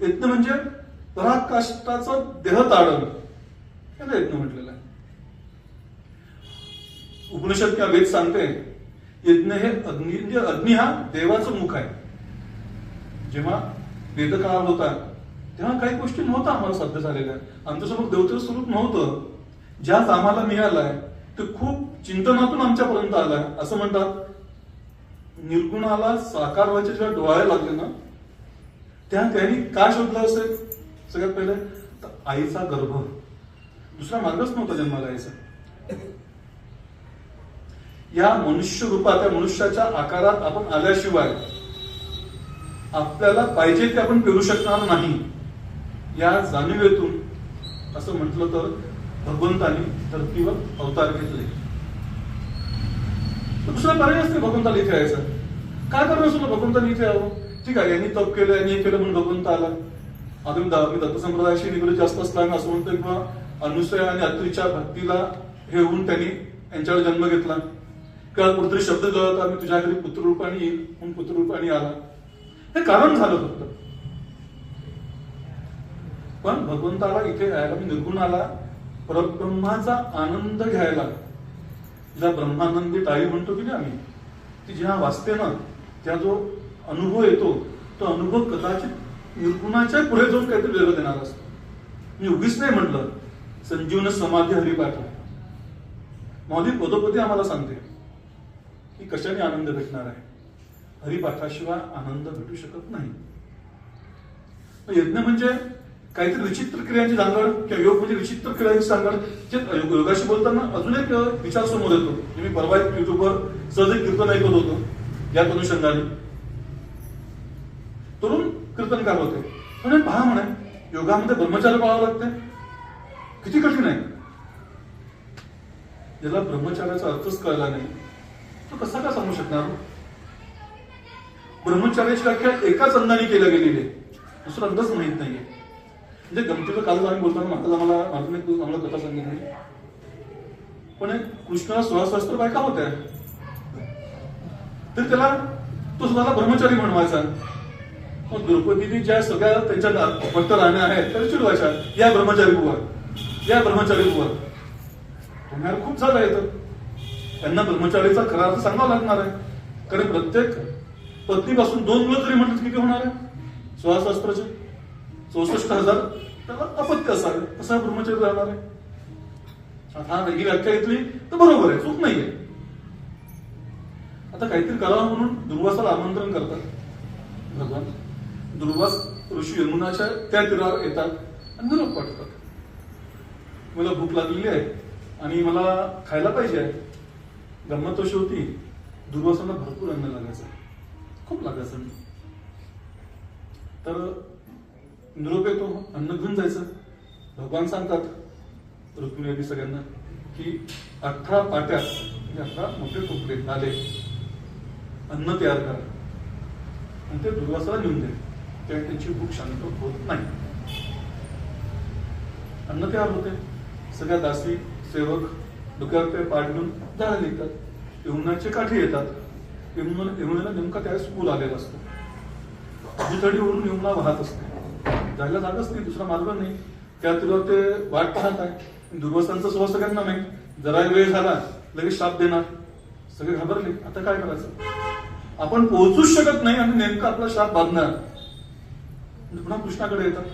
यज्ञ म्हणजे पराकाष्ठाचं देह ताडण, याला यज्ञ म्हटलेलं आहे. उपनिषद किंवा वेद सांगते यज्ञ हे अग्नी हा देवाचं मुख आहे. जेव्हा वेदकाळ होता तेव्हा काही गोष्टी नव्हत्या आम्हाला साध्य झालेल्या. आमच्यासमोर देवतेचं स्वरूप नव्हतं. ज्याच आम्हाला मिळालाय ते खूप चिंतनातून आमच्यापर्यंत आलाय. असं म्हणतात निर्गुणाला साकार व्हायचे जेव्हा डोळे लागले ना, त्या त्यांनी काय शोधलं असेल? सगळ्यात पहिले तर आईचा गर्भ. दुसरा मार्गच नव्हता जन्माला यायचा. या मनुष्य रूपात, त्या मनुष्याच्या आकारात आपण आल्याशिवाय आपल्याला पाहिजे ते आपण पेरू शकणार नाही. या जाणीवेतून असं म्हटलं तर भगवंतानी धरतीवर अवतार घेतले. दुसरा पर्याय असते भगवंताला इथे यायचं. काय करणं असं भगवंताला इथे यावं? ठीक आहे, यांनी तप केलं, यांनी हे केलं म्हणून भगवंत आला. अजून मी दत्त संप्रदायाशी निगडीत जास्त असताना असं म्हणतो किंवा अनुसया आणि अत्रीच्या भक्तीला हे होऊन त्यांनी यांच्यावर जन्म घेतला. किंवा कुठेतरी शब्द कळत मी तुझ्या घरी पुत्ररूपाने येईल म्हणून पुत्ररूपाने आला. हे कारण झालं फक्त. पण भगवंताला इथे यायला, मी निर्गुणाला परब्रह्माचा आनंद घ्यायला, ज्या ब्रह्मानंदी टाळी म्हणतो की नाही आम्ही, ती जेव्हा वाचते ना, त्या जो अनुभव येतो तो अनुभव कदाचित निर्गुणाच्या पुढे जाऊन काहीतरी वेगळं देणार असतो. मी उगीच नाही म्हटलं संजीवन समाधी हरिपाठ. माऊली पदोपदी आम्हाला सांगते की कशाने आनंद भेटणार आहे. हरिपाठाशिवाय आनंद भेटू शकत नाही. यज्ञ म्हणजे काहीतरी विचित्र क्रियांची सांगड किंवा योग म्हणजे विचित्र क्रियांची सांगड. जे योगाशी बोलताना अजून एक विचार समोर येतो. मी परवा युट्यूबवर सहज एक कीर्तन ऐकत होतो. या अनुषंगाने तरुण कीर्तनकार होते. म्हणे पहा म्हणे योगामध्ये ब्रह्मचार्य पाळावं लागते. किती कठीण आहे. ज्याला ब्रह्मचार्याचा अर्थच कळला नाही तो कसा का सांगू शकणार? ब्रह्मचार्याची व्याख्या एकाच अंगाने केल्या गेलेली आहे, दुसरा अंगच माहित नाहीये. म्हणजे गमतीचं कालच आम्ही बोलताना महाराजांनी आम्हाला कथा सांगितली. पण कृष्णाला 16 सहस्त्र बायका होत्या, तर त्याला तो स्वतःला ब्रह्मचारी म्हणवायचा. मग द्रौपदीने ज्या सगळ्या त्यांच्या भक्त राण्या आहेत त्या चिडवायच्या, या ब्रह्मचारी बुवा, या ब्रह्मचारी बुवा. तुम्हाला खूप झालं येतं, त्यांना ब्रह्मचारीचा खरा अर्थ सांगावा लागणार आहे. कारण प्रत्येक पत्नीपासून 2 मुलं तरी म्हणतात किती होणार आहे? 16 सहस्त्राचे 64,000 त्याला अपत्य असावे, असा ब्रह्मचारी राहणार आहे. हा वेगळी व्याख्या घेतली तर बरोबर आहे, चूक नाहीये. आता काहीतरी करावं म्हणून दुर्वासाला आमंत्रण करतात भगवान. दुर्वास ऋषी यमुनाच्या त्या तीरावर येतात आणि निरोप पाठवतात, मला भूक लागलेली आहे आणि मला खायला पाहिजे आहे. गंमत अशी होती, दुर्वासांना भरपूर अन्न लागायचं, खूप लागायचं. तर निरोप येतो, अन्न घेऊन जायचं. भगवान सांगतात रुक्मिणी सगळ्यांना की 18 पाट्या म्हणजे 18 मोठे टोपले आले, अन्न तयार करा आणि ते दुर्वासाला नेऊन दे, त्यामुळे त्यांची भूक शांत होत नाही. अन्न तयार होते. सगळ्या दासी सेवक डोक्यावर ते पाठ घेऊन जायला निघतात. यमुनाचे काठी येतात. यमुनेला नेमका त्यावेळेस पूल आलेला असतो. उजळीवरून यमुना वाहत असते, जायला जागाच नाही, दुसरा मार्ग नाही. त्या तीरावर ते वाट पाहत आहे. दुर्वासांचा स्वभाव सगळ्यांना माहित, जरा वेळ झाला लगेच शाप देणार. सगळे घाबरले, आता काय करायचं? आपण पोहोचूच शकत नाही आणि नेमका आपला शाप बांधणार. पुन्हा कृष्णाकडे येतात.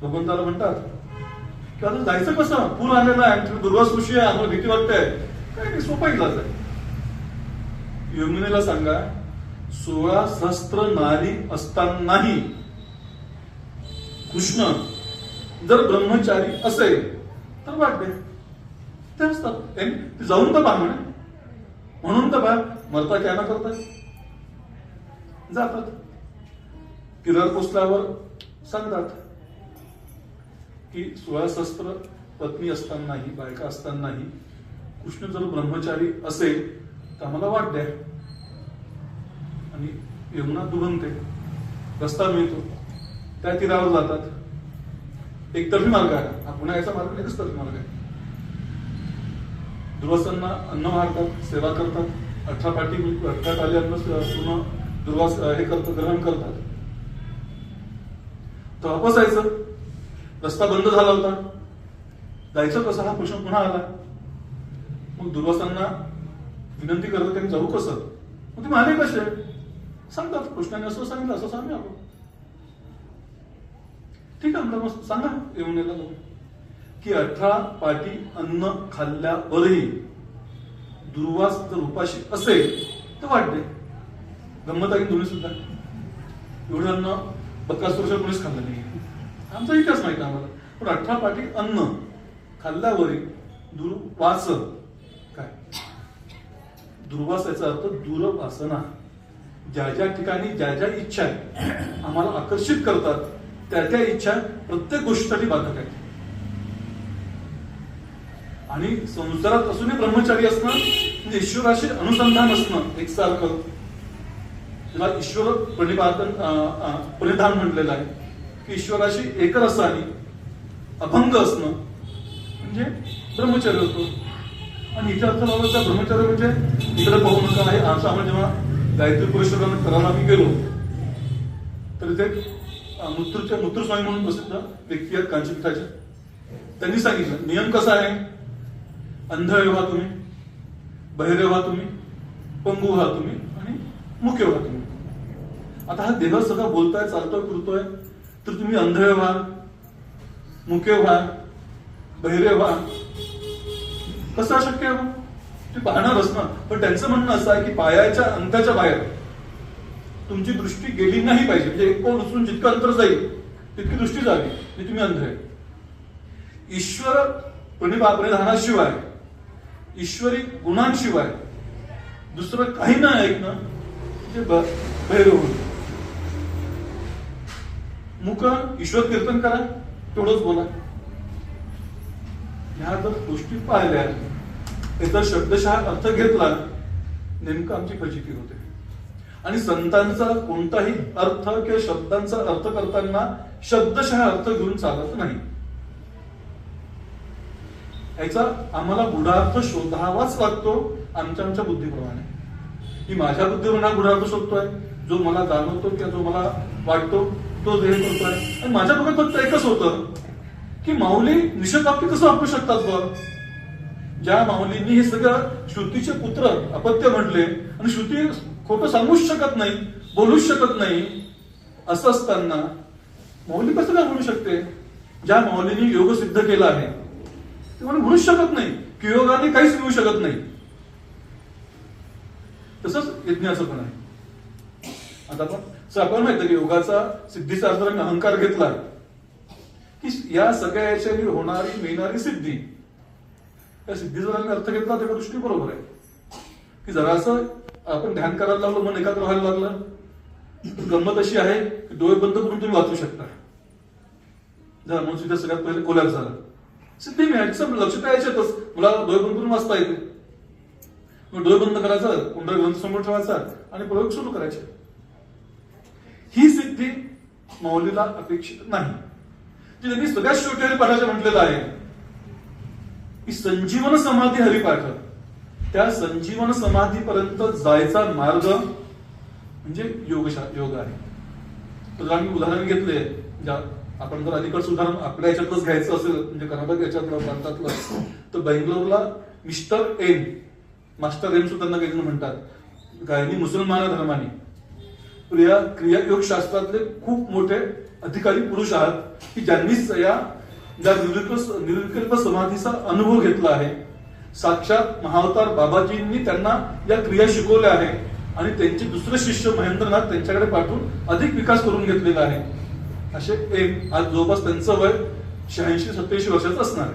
भगवंताला म्हणतात की आता जायचं कसं? पूर आलेला आहे, दुर्वास ऋषी आहे, आम्हाला भीती वाटते. काय नाही, सोपा इलाज आहे. यमुनेला सांगा 16 सहस्त्र नारी असतानाही कृष्ण जर ब्रह्मचारी असेल तर वाटते ते असतात. ते जाऊन तर पहा म्हणे, म्हणून तर पहा मरता क्या ना करता जातात. किरार पोचल्यावर सांगतात की 16 सहस्त्र पत्नी असतानाही, बायका असतानाही कृष्ण जर ब्रह्मचारी असेल तर आम्हाला वाट द्या. आणि यमुना दुभंगते, रस्ता मिळतो, त्या तीरावर जातात. एकतर्फी मार्ग आहे हा, पुन्हा याचा मार्ग एकच तर्फी मार्ग आहे. दुर्वासांना अन्न वाढतात, सेवा करतात. 18 पाटी अन्न पूर्ण दुर्वास हे करतात, ग्रहण करतात. तर वापस यायचं, रस्ता बंद झाला होता, जायचं कसं हा प्रश्न पुन्हा आला. मग दुर्वासांना विनंती करतात त्यांनी जाऊ कसं? मग तुम्ही आले कसे? सांगतात कृष्णाने असं सांगितलं, असं सांगू आपण. ठीक आहे म्हणतात, मग सांगा यमुनेला जाऊन की 18 पाटी अन्न खाल्ल्यावरही दुर्वास जर उपाशी असेल तर वाटते. गंमत आहे तुम्ही सुद्धा, एवढं अन्न 32 वर्ष कोणीच खाल्लं नाही, आमचा इतिहास माहिती आम्हाला. पण 18 पाटी अन्न खाल्ल्यावरही दुर्वास काय? दुर्वास याचा अर्थ दूरवासना. ज्या ज्या ठिकाणी ज्या ज्या इच्छा आम्हाला आकर्षित करतात त्या त्या इच्छा प्रत्येक गोष्टीसाठी बाधक आहेत. आणि संसारात असूनही ब्रह्मचारी असणं म्हणजे ईश्वराशी अनुसंधान असणं एकसारखं. त्याला ईश्वर प्रणिधान म्हटलेलं आहे की ईश्वराशी एकरसाने अभंग असणं म्हणजे ब्रह्मचर्य होतो. आणि इथे अर्थ लावला तर ब्रह्मचर्य म्हणजे इकडे पाहू नका आहे. आमचं आम्हाला जेव्हा गायत्री परिषद करायला आम्ही गेलो तर इथे मुत्तुस्वामी म्हणून प्रसिद्ध व्यक्ती आहेत कांचीपीठाचे. त्यांनी सांगितलं नियम कसा आहे, अंध व्हा तुम्ही, बहिरे व्हा तुम्ही, पंगू व्हा तुम्ही आणि मुके व्हा तुम्ही. आता हा देह सगळा बोलतोय, चालतोय, फिरतोय, तर तुम्ही अंध व्हा, मुके व्हा, बहिरे व्हा, कसं अशक्य आहे? ते पाहणारच ना. पण त्यांचं म्हणणं असं आहे की पायाच्या अंताच्या बाहेर तुमची दृष्टी गेली नाही पाहिजे. म्हणजे एक पाऊल उचलून जितकं अंतर जाईल तितकी दृष्टी जावी, म्हणजे तुम्ही अंध आहे. ईश्वर प्रणिधानाशिवाय, ईश्वरी गुणांशिवाय दुसरं काही नाही ऐकणं म्हणजे बहिर होईल. मुख ईश्वर कीर्तन करा, तेवढंच बोला. ह्या जर गोष्टी पाहिल्या, याचा शब्दशः अर्थ घेतला, नेमकं आमची फजिती होते. आणि संतांचा कोणताही अर्थ किंवा शब्दांचा अर्थ करताना शब्दशः अर्थ घेऊन चालत नाही. याचा आम्हाला गूढार्थ शोधावाच लागतो आमच्या बुद्धीप्रमाणे. मी माझ्या बुद्धीप्रमाणे गूढार्थ शोधतोय, जो मला जाणवतो किंवा जो मला वाटतो तो ध्येय करतोय. आणि माझ्या डोक्यात फक्त एकच होतं की माऊली निषेधवाक्य कसं वापरू शकतात बघ. ज्या माऊलींनी हे सगळं श्रुतीचे पुत्र अपत्य म्हटले आणि श्रुती खोटं सांगूच शकत नाही, बोलूच शकत नाही, असं असताना माऊली कसं काय म्हणू शकते. ज्या माऊलींनी योग सिद्ध केला आहे ते मला म्हणूच शकत नाही की योगाने काहीच मिळू शकत नाही. तसंच यज्ञाचं पण आहे. आता आपण माहिती की योगाचा सिद्धीचा अर्थ अहंकार घेतला की या सगळ्या याच्याने होणारी मिळणारी सिद्धी, या सिद्धीचा अर्थ घेतला त्या दृष्टी बरोबर आहे की जरासं आपण ध्यान करायला लागलो, मन एकाग्र व्हायला लागलं. गंमत अशी आहे की डोळे बंद करून तुम्ही वाचू शकता. जर म्हणून तिथे सगळ्यात पहिले कोलॅप्स झाला, सिद्धी मिळाली. लक्षात यायच्यातच मला डोळे बंद करून वाचता येते. मग डोळे बंद करायचं, कुंडळ ग्रंथ समोर ठेवायचा आणि प्रयोग सुरू करायचे. ही सिद्धी माऊलीला अपेक्षित नाही. जी त्यांनी सगळ्यात शेवटी हरिपाठाचे म्हटलेलं आहे की संजीवन समाधी हरिपाठ. त्या संजीवन समाधीपर्यंत जायचा मार्ग म्हणजे योग आहे. तर आम्ही उदाहरण घेतले, आपण जर अलीकडचं उदाहरण आपल्या याच्यातलंच घ्यायचं असेल म्हणजे कर्नाटक याच्यातलं प्रांतातलं, तर बेंगलोरला मिस्टर एम, मास्टर एम सुद्धा त्यांना काही जण म्हणतात, गायनी मुसलमान धर्माने क्रियायोग शास्त्रातले खूप मोठे अधिकारी पुरुष आहात की ज्यांनी ज्या निर्विकल्प समाधीचा अनुभव घेतला आहे. साक्षात महाअवतार बाबाजींनी त्यांना या क्रिया शिकवल्या आहे आणि त्यांचे दुसरे शिष्य महेंद्रनाथ त्यांच्याकडे पाठवून अधिक विकास करून घेतलेला आहे. असे एक आज जवळपास त्यांचं वय 86-87 वर्षाचं असणार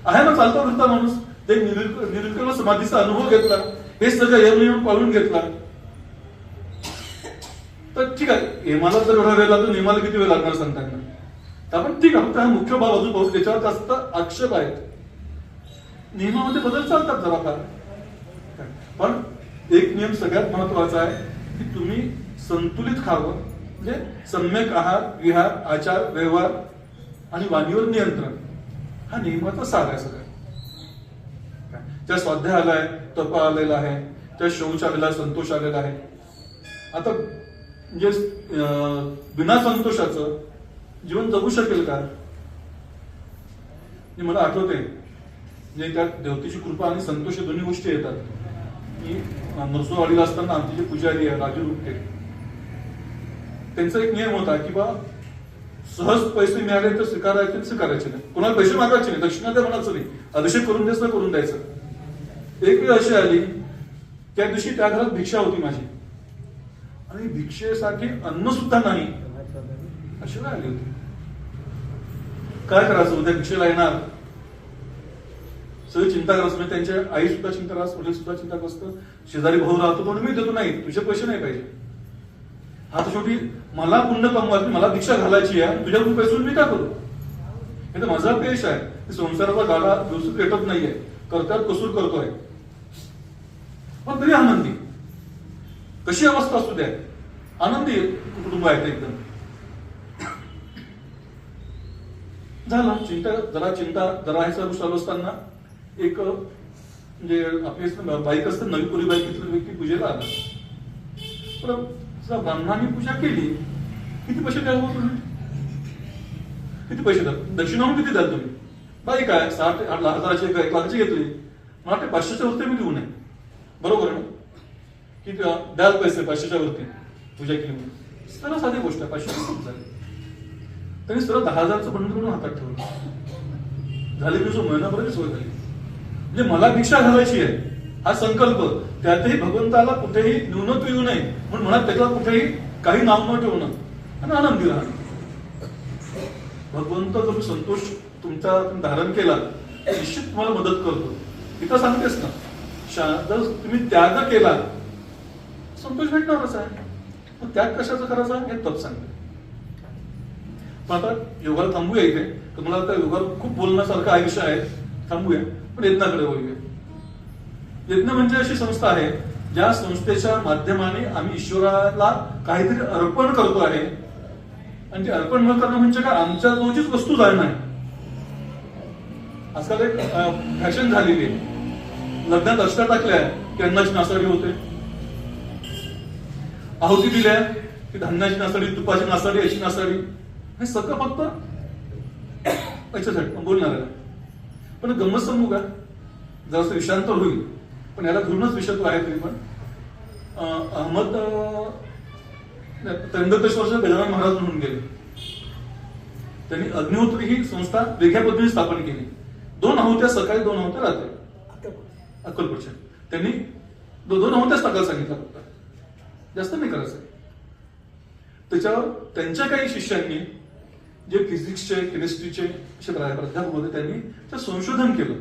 आहे ना. चालता फिरता माणूस ते निर्विकल्प समाधीचा अनुभव घेतला, हे सगळं यम पाळून घेतला. तर ठीक आहे, हेमाला जर एवढा वेळ लागतो, नेमाला किती वेळ लागणार सांगताना. तर आपण ठीक आहे, हा मुख्य भाव अजून पाहू, त्याच्यावर जास्त आक्षेप आहेत. नियमामध्ये बदल चालतात जरा फार, पण एक नियम सगळ्यात महत्वाचा आहे की तुम्ही संतुलित खावं. म्हणजे सम्यक आहार, विहार, आचार, व्यवहार आणि वाणीवर नियंत्रण हा नियमाचा सार आहे सगळं. त्या स्वाध्याय आलाय, तप आलेला आहे, त्या शौच आलेला, संतोष आलेला आहे. आता म्हणजे बिना संतोषाचं जीवन जगू शकेल का. मला आठवते म्हणजे त्या देवतेची कृपा आणि संतोष या दोन्ही गोष्टी येतात. की नरसोवाडीला असताना आमचे जे पुजारी आहे राजू रुपटे, त्यांचा एक नियम होता की बा सहज पैसे मिळाले तर स्वीकारायचे नाही, कोणाला पैसे मागायचे नाही, दक्षिणा द्या म्हणायचं नाही, अभिषेक करून द्यायचं तर करून द्यायचं. एक वेळ अशी आली, त्या दिवशी त्या घरात भिक्षा होती माझी आणि भिक्षेसाठी अन्न सुद्धा नाही अशी वेळ आली होती. काय करायचं, उद्या भिक्षेला येणार, सगळी चिंता करायचं. म्हणजे त्यांच्या आई सुद्धा चिंता करत, वडील सुद्धा चिंता करत, शेजारी भाऊ राहतो पण मी देतो नाही, तुझे पैसे नाही पाहिजे. हा तर शेवटी मला पुण्य कमवायचं, मला भिक्षा घालायची आहे, तुझ्याकडून पैसे मी काय करू. हे तर माझा पेश आहे, संसाराचा गाडा व्यवस्थित पेटत नाहीये, कर्त्यात कसूर करतोय, पण तरी आनंदी. कशी अवस्था असू द्या, आनंदी कुटुंब आहे एकदम. झालं चिंता जरा हे सर्व चालू असताना एक म्हणजे आपली बाईक असते, नवी पुरी बाईक व्यक्ती पूजेला आला. तर ब्राह्मणांनी पूजा केली, किती पैसे द्याल तुम्ही, किती पैसे द्याल, दक्षिणा म्हणून किती द्याल तुम्ही. बाई काय 7-8 हजाराची 1 लाखाची घेतली, मला वाटते 500च्या वरती मी देऊ नये. बरोबर आहे ना, की द्याल पैसे 500च्या वरती पूजा केली म्हणून. सर्व साधी गोष्ट आहे, 500 खूप झाली. त्यांनी सरळ 10,000चं बंडल करून हातात ठेवलं. झाली की जो महिनाभराची सोय झाली. म्हणजे मला भिक्षा घालायची आहे हा संकल्प, त्यातही भगवंताला कुठेही न्यूनत्व येऊ नये म्हणून म्हणत त्याच्यावर कुठेही काही नाव न ठेवणं आणि आनंदी राहणं. भगवंत जर संतोष तुमचा धारण केला निश्चित तुम्हाला मदत करतो. इथं सांगतेस ना, जर तुम्ही त्याग केला संतोष भेटणारच आहे. मग त्याग कशाचा करायचा हे तप सांगते. पण आता योगाला थांबूया इथे, तर मला आता योगावर खूप बोलण्यासारखं आयुष्य आहे, थांबूया. पण यज्ञाकडे वळूया. यज्ञ म्हणजे अशी संस्था आहे ज्या संस्थेच्या माध्यमाने आम्ही ईश्वराला काहीतरी अर्पण करतो आहे. आणि ते अर्पण न करणं म्हणजे काय, आमच्या जवळचीच वस्तू जाणं आहे. आजकाल एक फॅशन झालेली आहे. लग्नात अष्टा टाकल्या की अन्नाची नासाडी होते, आहुती दिल्या की धान्याची नासाडी, तुपाची नासाडी, याची नासाडी. हे सगळं फक्त पैशासाठी बोलणार आहे. पण गंमत सांगू का, जरासं विषांतर होईल पण याला धरूनच विषय आहे. तरी पण अहमद त्र्यंबकेश्वरच्या गजानन महाराज म्हणून गेले. त्यांनी अग्निहोत्री ही संस्था वेगळ्या पद्धतीने स्थापन केली. 2 आहुत्या सकाळी, 2 आहुत्या रात्री. अक्कलकोटच्या त्यांनी 2 आहुत्याच टाकायला सांगितलं फक्त, जास्त नाही करायचं. त्याच्यावर त्यांच्या काही शिष्यांनी जे फिजिक्सचे, केमिस्ट्रीचे असे प्राध्यापक होते, त्यांनी ते संशोधन केलं.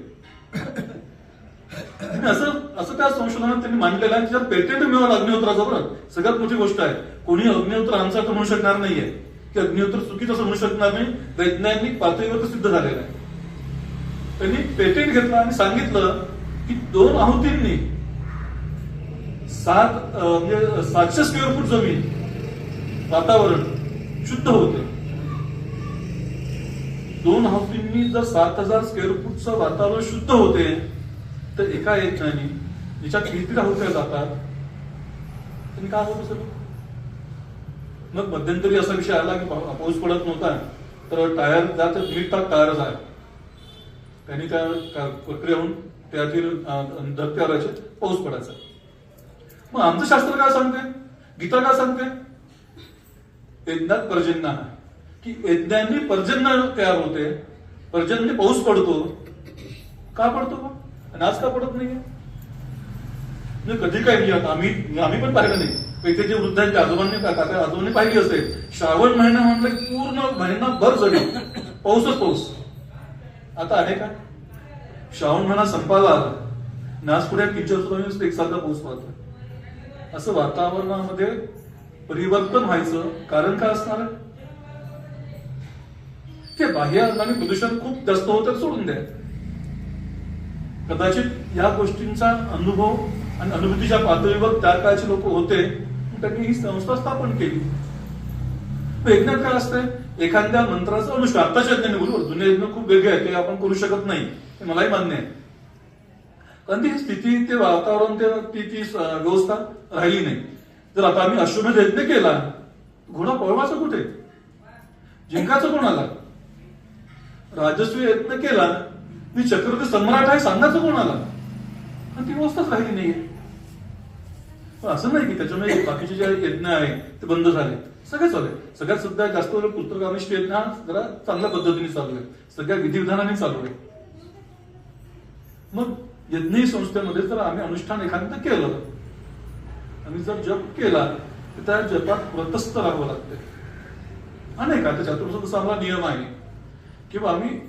असं त्या संशोधनात त्यांनी मांडलेलं आहे, त्याच्यात पेटेंट मिळालं अग्निहोत्राचं. बरं, सगळ्यात मोठी गोष्ट आहे, कोणी अग्निहोत्र आमचा म्हणू शकणार नाहीये की अग्निहोत्र चुकीचं असं म्हणू शकणार नाही. वैज्ञानिक पातळीवर सिद्ध झालेलं आहे. त्यांनी पेटेंट घेतलं आणि सांगितलं की 2 आहुतींनी 700 स्क्वेअर फूट जमीन, वातावरण शुद्ध होते. 2 आहुतींनी जर 7000 स्क्वेअर फूटचं वातावरण शुद्ध होते, तर एका यज्ञाने ज्याच्यात किती आहुत्या जातात त्यांनी काय होतं सगळं. मग मध्यंतरी असा विषय आला की पाऊस पडत नव्हता, तर टायर जात मीठ टायरच आहे. त्यांनी त्या प्रक्रियेहून त्यातील धरती आरायचे, पाऊस पडायचा. मग आमचं शास्त्र काय सांगते, गीता काय सांगते, यज्ञात पर्जन्य आहे, की यज्ञांनी पर्जन्य तयार होते, पर्जन्य पाऊस पडतो. का पडतो आणि आज का पडत नाहीये? कधी काय नाही. आता आम्ही पण पाहिलं नाही. इथे जे वृद्ध आहेत, आजोबांनी पाहिली असेल, श्रावण महिना म्हटलं की पूर्ण महिनाभर जरी पाऊसच. आता आहे का? श्रावण महिना संपायला आला, नाच पुढे किंचित एकसारखा पाऊस पडतो. असं वातावरणामध्ये परिवर्तन व्हायचं कारण काय असणार? ते बाह्य अंगाने प्रदूषण खूप जास्त होतं, सोडून द्या. कदाचित या गोष्टींचा अनुभव आणि अनुभूतीच्या पातळीवर त्या काळचे लोक होते, त्यांनी ही संस्था स्थापन केली. यज्ञात काय असतंय, एखाद्या मंत्राचं अनुष्ठान. आताच्या यज्ञाने बोलू, जुने यज्ञ खूप वेगळे आहे, ते आपण करू शकत नाही, हे मलाही मान्य आहे. कारण ती स्थिती, ते वातावरण, ती व्यवस्था राहिली नाही. जर आता आम्ही अश्वमेध यज्ञ केला, घोडा पळवायचा कुठे, जिंकायचं कोणाला? राजस्वी यज्ञ केला, मी चक्रवर्ती सम्राट आहे सांगायचं कोणाला? आणि ती व्यवस्थाच राहिली नाहीये. असं नाही की त्याच्यामुळे बाकीचे जे यज्ञ आहे ते बंद झाले, सगळे चालू आहे. सगळ्यात सध्या जास्त पुत्रकामेष्टी यज्ञ हा जरा चांगल्या पद्धतीने चालू आहे, सगळ्या विधिविधानाने चालू आहे. मग यज्ञ संस्थेमध्ये जर आम्ही अनुष्ठान एखादं केलं, आम्ही जर जप केला, तर त्या जपात व्रतस्थ राहावं लागतं. अनेक आता चतुर्थ आम्हाला नियम आहे किंवा आम्ही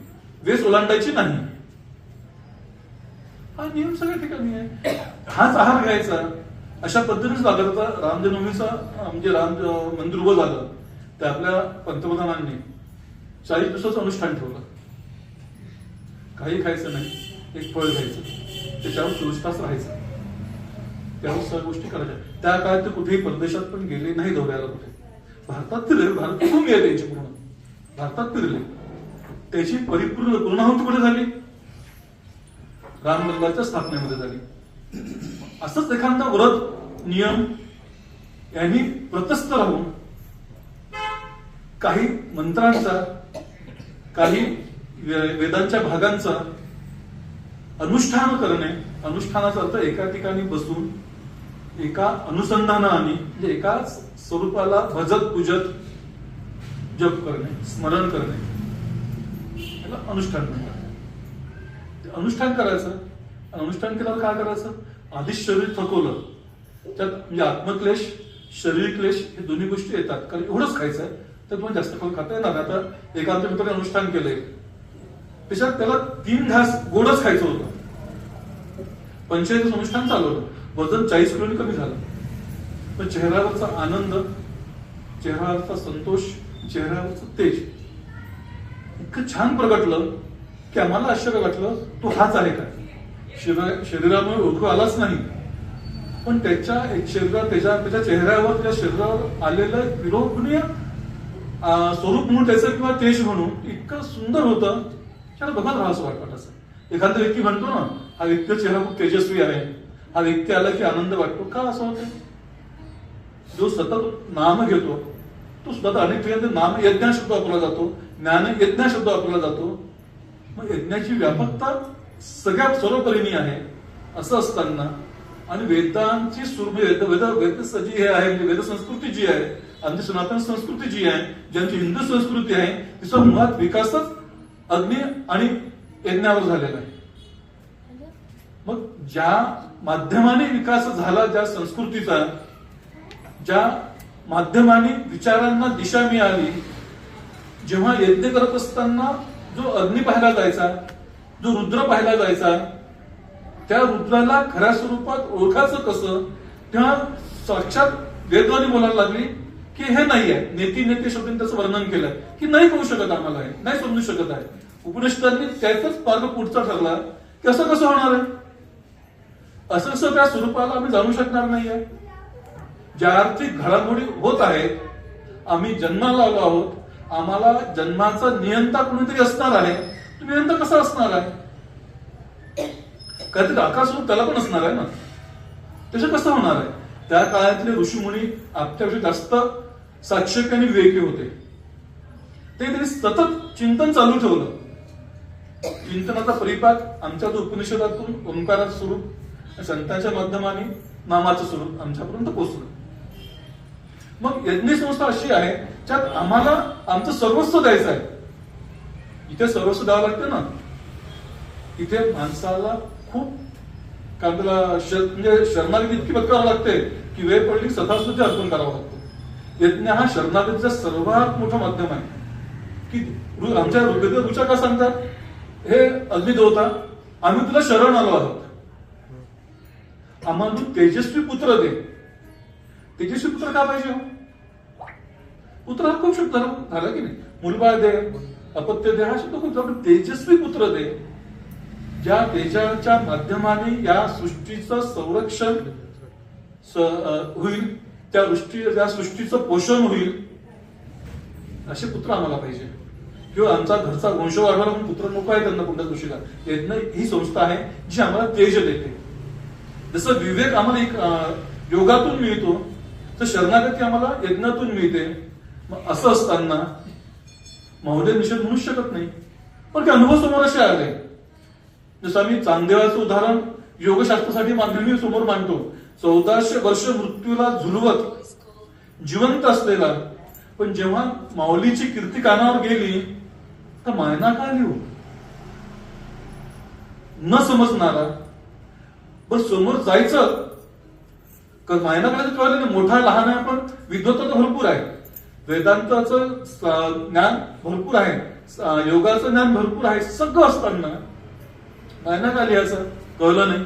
वेस ओलांडायची नाही, हा नियम सगळ्या ठिकाणी आहे. हाच आहार घ्यायचा, अशा पद्धतीनेच लागत होता. रामजन्मभूमीचा म्हणजे राम मंदिर उभं झालं, ते आपल्या पंतप्रधानांनी 40 दिवसाचं अनुष्ठान ठेवलं. काही खायचं नाही, एक फळ घ्यायचं, त्याच्यावर 24 तास राहायचं, त्यावर सगळ्या गोष्टी करायच्या. त्या काळात ते कुठेही परदेशात पण गेले नाही, दौऱ्याला कुठे. भारतात फिरले, भारत भूमी आहे त्यांची पूर्ण, भारतात फिरले. त्याची परिपूर्ण पूर्णाहुती कुठे झाली? रामलल्लाच्या स्थापनेमध्ये झाली. असंच एखादा व्रत नियम यांनी व्रतस्थ राहून काही मंत्रांचा, काही वेदांच्या भागांचा अनुष्ठान करणे. अनुष्ठानाचा अर्थ एका ठिकाणी बसून एका अनुसंधानाने, म्हणजे एकाच स्वरूपाला भजत पूजत जप करणे, स्मरण करणे, याला अनुष्ठान म्हणतात. अनुष्ठान करायचं. अनुष्ठान केल्यावर काय करायचं? आधी शरीर थकवलं, त्यात म्हणजे आत्मक्लेश, शरीर क्लेश हे दोन्ही गोष्टी येतात. कारण एवढंच खायचं आहे, तर तुम्हाला जास्त फळ खाता येणार. आता एका आमच्या मित्राने अनुष्ठान केलंय, त्याच्यात त्याला 3 घास गोडच खायचं होतं. 45 अनुष्ठान चालवलं, वजन 40 किलोनी कमी झालं. पण चेहऱ्यावरचा आनंद, चेहऱ्यावरचा संतोष, चेहऱ्यावरचं तेज इतकं छान प्रगटलं की आम्हाला आश्चर्य वाटलं, तो हाच आहे का? शरीरामुळे ओळखू आलाच नाही, पण त्याच्या शरीरात, त्याच्या चेहऱ्यावर, त्या शरीरावर आलेलं विरोधनीय स्वरूप म्हणून त्याचं किंवा तेज म्हणून इतकं सुंदर होतं त्याला बघत राहावं वाटतं. असं एखादा व्यक्ती म्हणतो ना, हा व्यक्ती चेहरा खूप तेजस्वी आहे, हा व्यक्ती आला की आनंद वाटतो. का असं होतं? जो सतत नाम घेतो तो सुद्धा अनेक ठिकाणी नाम यज्ञ शब्द वापरला जातो, ज्ञान यज्ञ शब्द वापरला जातो. मग यज्ञाची व्यापकता सगळ्यात सर्वपरिणी आहे. असं असताना आणि वेदांची वेद जी हे आहे, म्हणजे वेद संस्कृती जी आहे, आमची सनातन संस्कृती जी आहे, ज्यांची हिंदू संस्कृती आहे, तिचा मुळात विकासच अग्नी आणि यज्ञावर झालेला आहे. मग ज्या माध्यमाने विकास झाला, ज्या संस्कृतीचा, ज्या माध्यमाने विचारांना दिशा मिळाली, जेव्हा यज्ञ करत असताना जो अग्नी पाहायला जायचा, जो रुद्र पाहायला जायचा, त्या रुद्राला खऱ्या स्वरूपात ओळखायचं कसं, तेव्हा साक्षात वेदवाणी बोलायला लागली की हे नाही आहे. नेते शब्दांनी त्याचं वर्णन केलं की नाही कळू शकत आम्हाला, आहे नाही समजू शकत आहे. उपनिषदांनी त्याचाच मार्ग पुढचा ठरला की असं कसं होणार आहे, असं त्या स्वरूपाला आम्ही जाणू शकणार नाहीये. ज्या आर्थिक घडामोडी होत आहेत, आम्ही जन्माला आलो आहोत, आम्हाला जन्माचा नियंता कोणीतरी असणार आहे. तो नियंता कसा असणार आहे? काहीतरी आकार स्वरूप त्याला पण असणार आहे ना. त्याचं कसं होणार आहे? त्या काळातले ऋषीमुनी आपल्यापेक्षा जास्त साक्षक आणि विवेकी होते. ते त्यांनी सतत चिंतन चालू ठेवलं. चिंतनाचा परिपाक आमच्या जो उपनिषदातून ओंकाराचं स्वरूप, संतांच्या माध्यमाने नामाचं स्वरूप आमच्यापर्यंत पोहोचलं. मग यज्ञ संस्था अशी आहे ज्यात आम्हाला आमचं सर्वस्व द्यायचं आहे. इथे सर्वस्व द्यावं लागतं ना. इथे माणसाला खूप काय म्हणजे शरणागती इतकी पत्करावं लागते की वेळ पडली स्वतः सुद्धा अर्पण करावं लागतं. यज्ञ हा शरणागतीचा सर्वात मोठा माध्यम आहे. की आमच्या ऋचा का सांगतात, हे अग्निदेवता आम्ही तुला शरण आलो आहोत, आम्हाला तेजस्वी पुत्र दे. तेजस्वी पुत्र का पाहिजे? पुत्र हा खूप शब्द झाला की नाही. मुलबाळ दे, अपत्य दे, हा शब्द खूप. तेजस्वी पुत्र दे, ज्या तेजाच्या माध्यमाने या सृष्टीचं संरक्षण होईल, त्या सृष्टीचं पोषण होईल, असे पुत्र आम्हाला पाहिजे. किंवा आमचा घरचा वंश वाढवायला म्हणून पुत्र नको आहे त्यांना कोणत्याच गोष्टीला. यज्ञ ही संस्था आहे जी आम्हाला तेज देते. जसं विवेक आम्हाला एक योगातून मिळतो, तर शरणागती आम्हाला यज्ञातून मिळते. मग असं असताना महोदय निषेध म्हणू शकत नाही. पण ते अनुभव समोर असे आले. जसं आम्ही चांदेवाचं उदाहरण योगशास्त्रासाठी माध्यमी समोर मांडतो. 1400 वर्ष मृत्यूला झुलवत जिवंत असलेला, पण जेव्हा माऊलीची कीर्ती कानावर गेली तर मायना का लिहू न समजणारा, पण समोर जायचं मायना करायचं कळलं. मोठा लहान आहे, पण विद्वत्ता तर भरपूर आहे, वेदांताचं ज्ञान भरपूर आहे, योगाचं ज्ञान भरपूर आहे. सगळं असताना मायना का लिहायचं कळलं नाही.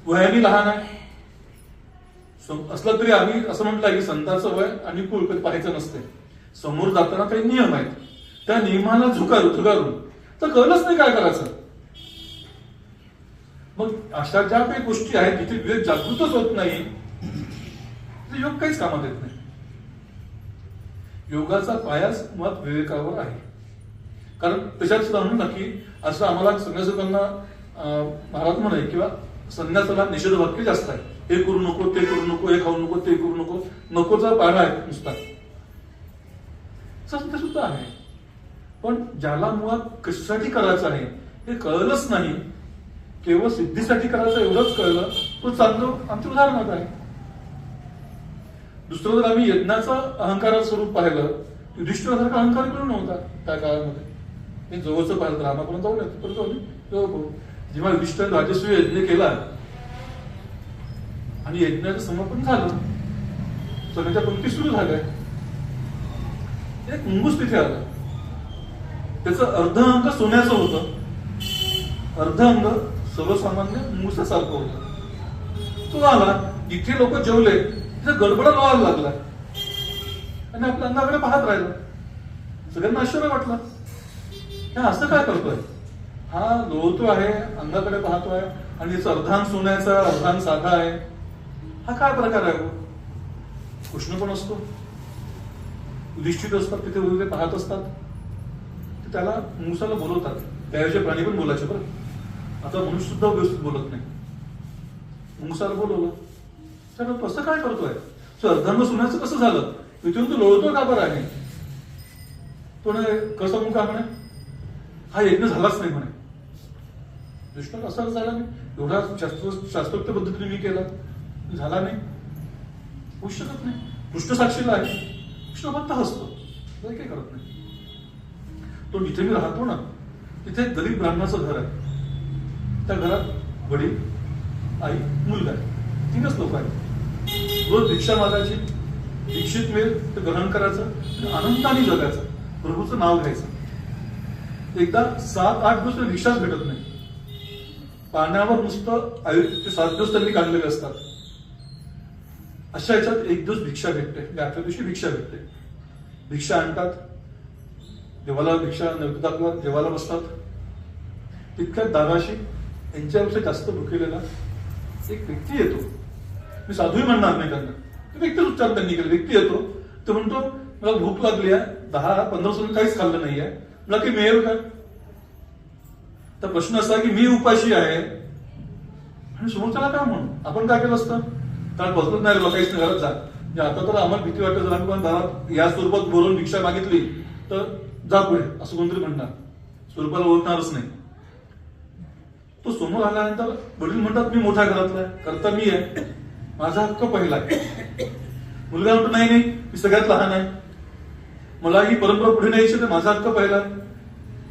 वयाने लहान आहे असलं तरी आम्ही असं म्हटलं की संतांचं वय आणि कुळ कधी पाहायचं नसते. समोर जाताना काही नियम आहेत, त्या नियमाला झुगारून तर कळलंच नाही काय करायचं. मग अशा ज्या काही गोष्टी आहेत जिथे विवेक जागृतच होत नाही, तिथे योग काहीच कामात येत नाही. योगाचा पायाच मुळात विवेकावर आहे. कारण त्याच्यात सुद्धा म्हणून ना की असं आम्हाला संन्यासकांना महाराज म्हणे किंवा संन्यासाला निषेध वाक्य जास्त आहे. हे करू नको, ते करू नको, हे खाऊ नको, ते करू नको, नकोचा पाढा आहे नुसता. सत्य सुद्धा आहे, पण ज्याला मुळात कशासाठी करायचं आहे हे कळलंच नाही, केवळ सिद्धीसाठी करायचं एवढंच कळलं, तो चांगलं आमच्या उदाहरणात आहे. दुसरं जर आम्ही यज्ञाचं अहंकाराचं स्वरूप पाहिलं, युधिष्ठिरासारखा अहंकार करून नव्हता त्या काळामध्ये. हे जवळचं पाहिलं तर रामापर्यंत जाऊन येतो, जवळ पाहू. जेव्हा युधिष्ठिराने राजस्वी यज्ञ केला आणि यज्ञाचं समापन झालं, सगळ्याच्या पंक्ती सुरू झाल्या, एक मुंगूस तिथे आला. त्याचं अर्ध अंग सोन्याचं होतं, अर्ध अंग सर्वसामान्य मुंगुसासारखं होतं. तो आला, इथे लोक जेवले, तिथे गडबडा व्हायला लागला आणि आपल्या अंगाकडे पाहत राहिला. सगळ्यांना आश्चर्य वाटलं, असं काय करतोय हा? लोळतो आहे, अंगाकडे पाहतोय आणि याचा अर्धांग सोन्याचा अर्धांग साधा आहे. हा काय प्रकार आहे? कृष्ण पण असतो, युधिष्ठिर असतात तिथे उभे पाहत असतात, ते त्याला मुसाला बोलवतात. त्याऐवजी प्राणी पण बोलायचे बरं, आता मनुष्य सुद्धा व्यवस्थित बोलत नाही. मुसाला बोलवलं, तर कसं काय करतोय, अर्धांग सुनायचं कसं झालं, इथून तू लोळतो का बरं आहे. तो कसा मुका म्हणे, हा यज्ञ झालाच नाही म्हणे. दुष्ट असाच झाला नाही, एवढा शास्त्रोक्त पद्धतीने मी केला, झाला नाही, होऊ शकत नाही. कृष्ण साक्षीला आहे, कृष्ण फक्त हसतो, काही करत नाही. तो जिथे मी राहतो ना तिथे गरीब ब्राह्मणाचं घर आहे. त्या घरात वडील, आई, मुलगा आहे, 3च लोक आहेत. रोज भिक्षा मागायची, दीक्षित मिळेल ते ग्रहण करायचं आणि आनंदाने जगायचं, प्रभूचं नाव घ्यायचं. एकदा 7-8 दिवस भिक्षाच भेटत नाही. पाण्यावर नुसतं ते 7 दिवस त्यांनी काढलेले असतात. अशा याच्यात एक दिवस भिक्षा भेटते, 8व्या दिवशी भिक्षा भेटते. भिक्षा आणतात, देवाला भिक्षा नैवेद्याला जेवायला बसतात. तितक्यात दाराशी यांच्यापेक्षा जास्त भुकेलेला एक व्यक्ती येतो. मी साधूही म्हणणार नाही त्यांना, ते व्यक्तीच उच्चार त्यांनी केला. व्यक्ती येतो, तो म्हणतो मला भूक लागली आहे, 10-15 दिवस काहीच खाल्लं नाहीये, मला की मिळेल का. तर प्रश्न असा की मी उपाशी आहे आणि समोरच्याला काय म्हणून आपण काय केलं असतं, त्याला बसलंच नाही, काहीच नाही, घरात जा. म्हणजे आता तर आम्हाला भीती वाटत, जर आम्ही घरात या स्वरूपात बोलून भिक्षा मागितली तर जा पुढे असं कोणतरी म्हणणार, स्वरूपाला ओळखणारच नाही. तो समोर आल्यानंतर वडील म्हणतात मी मोठ्या घरातला आहे, करता मी आहे, माझा हक्क पहिला आहे. मुलगा म्हणतो नाही नाही, मी सगळ्यात लहान आहे, मला ही परंपरा पुढे न्यायची, तर माझा हक्क पहिला आहे.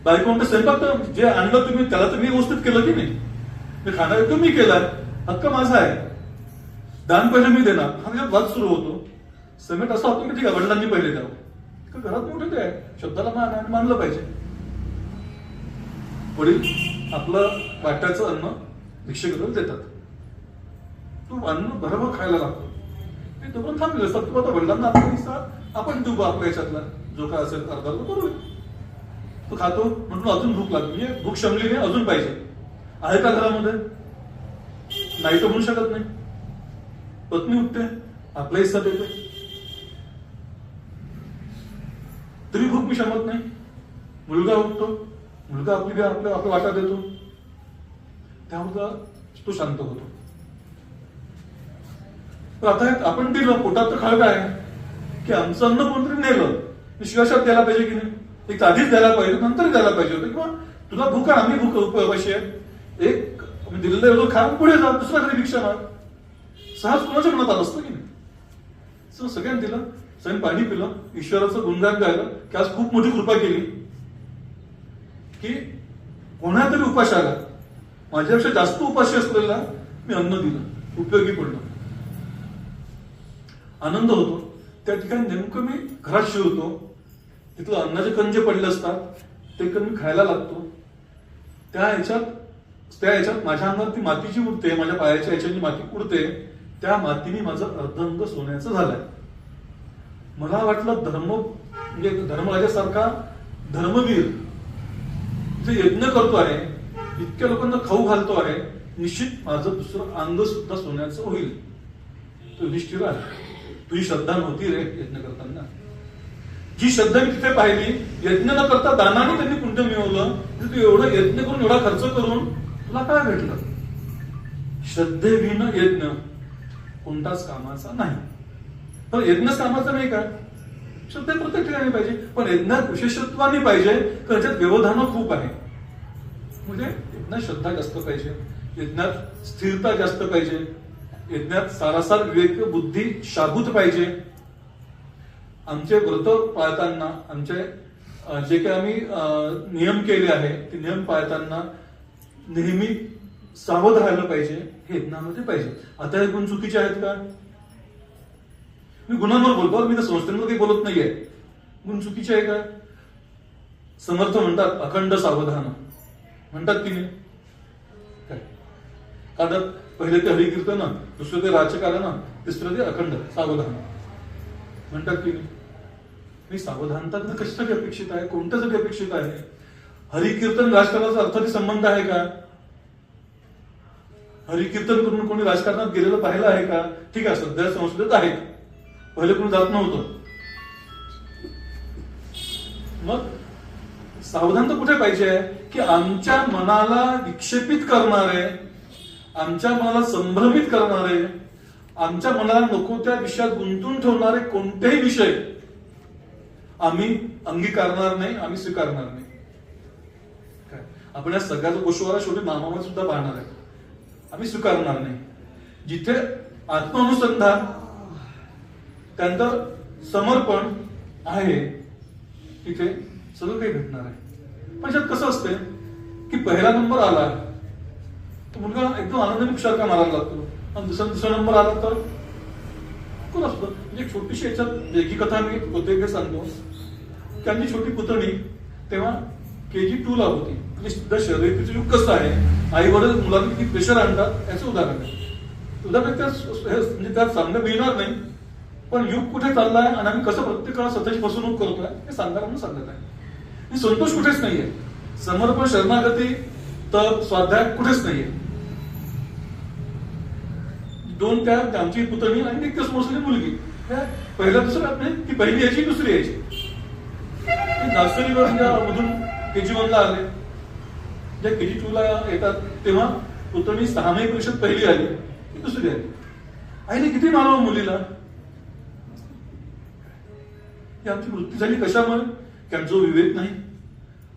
बायको म्हणतो स्वयंपाक तर जे आणलं तुम्ही त्याला तर मी व्यवस्थित केलं की नाही, मी खाणार तुम्ही केलाय, हक्क माझा आहे, दान पहिलं मी देणार. हा म्हणजे वाद सुरू होतो. समेट असा होतो की ठीक आहे वडिलांनी पहिले द्यावं, घरात मोठे ते आहे, शब्दाला मानलं पाहिजे. वडील आपलं वाट्याचं अन्न भिक्षेकडे देतात, तू अन्न बरोबर खायला लागतो. ते तोपर्यंत थांबले असतात, तू आता वडिलांना आपला हिस्सा आपण देऊ आपल्या याच्यातला जो काय असेल अर्धा बरोबर. तो खातो, म्हणून अजून भूक लागली, म्हणजे भूक शमली नाही, अजून पाहिजे. आहे का घरामध्ये, नाही तर म्हणू शकत नाही. पत्नी उठते, आपला हिस्सा देते, तरी भूक मी शमत नाही. मुलगा उठतो, मुलगा आपला वाटा देतो, त्यामुळे तो शांत होतो. आता आपण दिलं, पोटात तर खळगा आहे की आमचं अन्न कोणतरी नेलं, शिवाशात द्यायला पाहिजे की नाही, एक आधीच द्यायला पाहिजे, नंतर द्यायला पाहिजे होतं, किंवा तुला भूक आहे, आम्ही भूक पैसे एक दिलेलं एवढं खा, पुढे जा, दुसऱ्या घरी भिक्षा माग. सहज कोणाच्या मनात आलं असतं की नाही. सगळ्यांनी दिलं, सगळ्यांनी पाणी पिलं, ईश्वराचं गुणगान गायलं की आज खूप मोठी कृपा केली की कोणातरी उपाशी आला, माझ्यापेक्षा जास्त उपाशी असलेला मी अन्न दिलं, उपयोगी पडलं, आनंद होतो. त्या ठिकाणी नेमकं मी घरात शिवतो, तिथलं अन्नाचे कण जे पडले असतात ते कण मी खायला लागतो. त्या याच्यात माझ्या अंगात ती माती जी उडते, माझ्या पायाच्या याच्याची माती उडते, त्या मातीने माझं अर्धअंग सोन्याचं झालंय. मला वाटलं म्हणजे धर्मराजासारखा धर्मवीर जे यज्ञ करतो आहे, इतक्या लोकांना खाऊ घालतो आहे, निश्चित माझं दुसरं अंग सुद्धा सोन्याचं होईल. तो युधिष्ठिर आहे, तुझी श्रद्धा नव्हती रे यज्ञ करताना. जी श्रद्धा मी तिथे पाहिली, यज्ञ न करता दानाने त्यांनी पुण्य मिळवलं. तू एवढं यज्ञ करून, एवढा खर्च करून तुला काय भेटलं. श्रद्धेविन यज्ञ कोणताच कामाचा नाही. पण यज्ञच कामाचा नाही का, श्रद्धे प्रत्येक ठिकाणी पाहिजे, पण यज्ञात विशेषत्वाने पाहिजे, कारण त्याच्यात व्यवधानं खूप आहे. म्हणजे यज्ञात श्रद्धा जास्त पाहिजे, यज्ञात स्थिरता जास्त पाहिजे, यज्ञात सारासार विवेक बुद्धी शाबूत पाहिजे. आमचे व्रत पाळताना, आमचे जे काही आम्ही नियम केले आहे ते नियम पाळताना नेहमी सावध राहायला पाहिजे, हे यज्ञामध्ये पाहिजे. आता हे गुण चुकीचे आहेत का, मी गुणांवर बोलतो, मी तर संस्थेमध्ये काही बोलत नाहीये. गुण चुकीचे आहे का. समर्थ म्हणतात अखंड सावधान म्हणतात की नाही, कारण पहिले ते हरिकीर्तन, दुसरं ते राजकारण, तिसरं ते अखंड सावधान म्हणतात की नाही. मी सावधानता कशासाठी अपेक्षित आहे, कोणत्यासाठी अपेक्षित आहे. हरिकीर्तन राजकारणाचा अर्थाने संबंध आहे का. हरिकीर्तन करून कोणी राजकारणात गेलेलं पाहिलं आहे का. ठीक आहे, सध्या संसदेत आहे, पहिले कोणी जात नव्हतं. मग सावधान तर कुठे पाहिजे की आमच्या मनाला विक्षेपित करणारे, आमच्या मनाला संभ्रमित करणारे, आमच्या मनाला नको त्या विषयात गुंतून ठेवणारे कोणतेही विषय आम्ही अंगीकारणार नाही, आम्ही स्वीकारणार नाही. काय आपण या सगळ्याचा गोष्टीवाला शेवटी नामामध्ये सुद्धा पाहणार आहे. आम्ही स्वीकारणार नाही. जिथे आत्मानुसंधान त्यानंतर समर्पण आहे तिथे सगळं काही भेटणार आहे. पण त्यात कसं असते की पहिला नंबर आला तो मुलगा एकदम आनंदाने पुषारका मारायला लागतो आणि दुसरा नंबर आला तर कोण असतं. म्हणजे एक छोटीशी याच्यात वेगळी कथा मी होते ते सांगतो की आमची छोटी पुतणी तेव्हा KG2 ला होती. म्हणजे सुद्धा शर्यतीचं युग कसं आहे, आई वडील मुलांना किती प्रेशर आणतात याचं उदाहरण आहे. उदाहरण म्हणजे त्यात सांगणं मिळणार नाही, पण युग कुठे चाललाय आणि आम्ही कसं प्रत्येकाला स्वतःची फसवणूक करतोय हे सांगायला म्हणून सांगत आहे. संतोष कुठेच नाहीये, समर्पण शरणागती तर स्वाध्याय कुठेच नाहीये. दोन त्या आमची पुतणी आणि एक समोरची मुलगी पहिल्या दुसऱ्या ती पहिली यायची दुसरी यायची. नर्सरीवर मधून KG1 ला आले, ज्या KG2 ला येतात तेव्हा पुतणी 6 महिने परीक्षेत पहिली आली की दुसरी आली. आईने किती मारावं मुलीला. ही आमची वृत्ती झाली कशामुळे की आमचा विवेक नाही,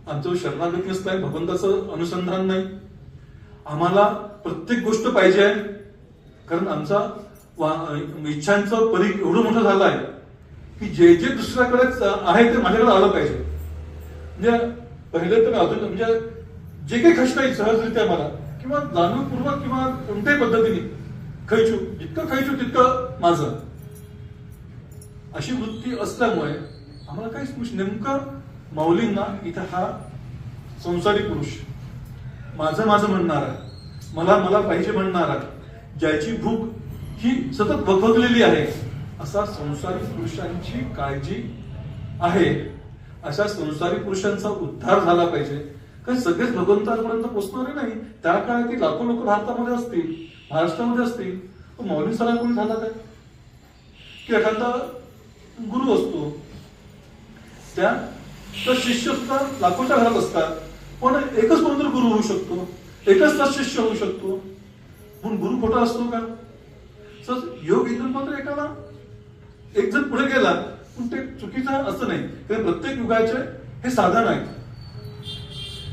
आमचं शरणागती नसतंय, भगवंताचं अनुसंधान नाही. आम्हाला प्रत्येक गोष्ट पाहिजे आहे कारण आमचा इच्छांचं परीघ एवढं मोठं झालं आहे की जे जे दुसऱ्याकडे आहे ते माझ्याकडे आलं पाहिजे. म्हणजे पहिले तर अजून म्हणजे जे काही खर्च नाही सहजरित्या मला किंवा जाणीवपूर्वक किंवा कोणत्याही पद्धतीने खायचू, जितकं खायचू तितकं माझं, अशी वृत्ती असल्यामुळे आम्हाला काहीच नेमकं माऊलींना इथं हा संसारी पुरुष माझं माझं म्हणणारा, मला मला पाहिजे म्हणणारा, ज्याची भूक ही सतत वखरलेली आहे असा संसारी पुरुषांची काळजी आहे. अशा संसारी पुरुषांचा उद्धार झाला पाहिजे. कारण सगळेच भगवंतापर्यंत पोहोचणारे नाही. त्या काळात लाखो लोक भारतामध्ये असतील, महाराष्ट्रामध्ये असतील, तो मौली सरा कोणी झाला काय की एखादा गुरु असतो, त्या शिष्य सुद्धा लाखोच्या घरात असतात, पण एकच कोणतरी गुरु होऊ शकतो, एकच तास शिष्य होऊ शकतो. म्हणून गुरु खोटा असतो का? योग इथून मात्र एकाला एक जण पुढे गेला पण ते चुकीचं असं नाही. कारण प्रत्येक युगाचे हे साधन आहेत.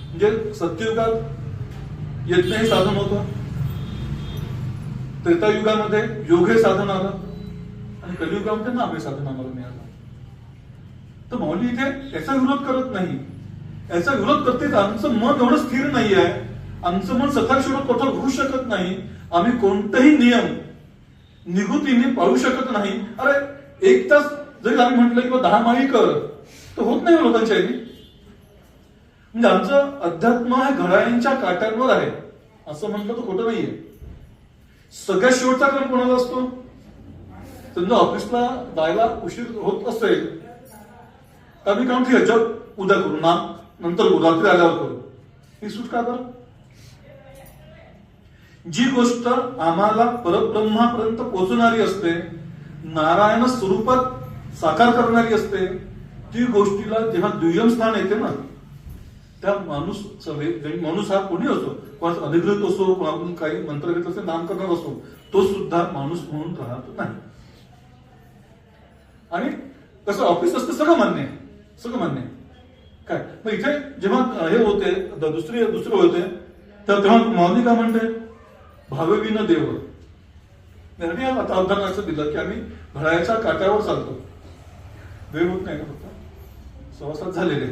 म्हणजे सत्ययुगात यज्ञ हे साधन होतं, त्रेतायुगामध्ये योग हे साधन आलं आणि कलियुगामध्ये नाम हे साधन आम्हाला मिळालं. तर मौली इथे याचा विरोध करत नाही. याचा विरोध करते आमचं मन एवढं स्थिर नाही आहे, आमचं मन सकाळशिवाय कोठा घुरू शकत नाही, आम्ही कोणतेही नियम निगुतीने पाळू शकत नाही. अरे 1 तास जरी आम्ही म्हटलं किंवा 10 माळी कर तर होत नाही लोकांच्या आधी. म्हणजे आमचं अध्यात्म हे घड्याळांच्या काट्यांवर आहे असं म्हटलं तर खोटं नाहीये. सगळ्यात शेवटचा क्रम कोणाला असतो? समजा ऑफिसला जायला उशीर होत असेल तर आम्ही काम ठीक आहे उद्या करू ना, नंतर करू, रात्री आल्यावर करू. ही सूट का बरं? जी गोष्ट आम्हाला परब्रह्मापर्यंत पोहोचणारी असते, नारायण स्वरूपात साकार करणारी असते, ती गोष्टीला जेव्हा दुय्यम स्थान येते ना, त्या माणूस हा कोणी असो, कोणाचा अधिकृत असो, कोणाकडून काही मंत्र घेत असेल, नाम करणार असो, तो सुद्धा माणूस म्हणून राहत नाही. आणि कसं ऑफिस असतं सगळं मान्य आहे, सगळं मान्य आहे. काय मग इथे जेव्हा हे होते दुसरे होते तर तेव्हा माऊली का म्हणते भावविन देव. आता उदाहरण असं दिलं की आम्ही घड्याळाच्या काट्यावर चालतो, वेळ होत नाही ना, फक्त 6:15 झालेले.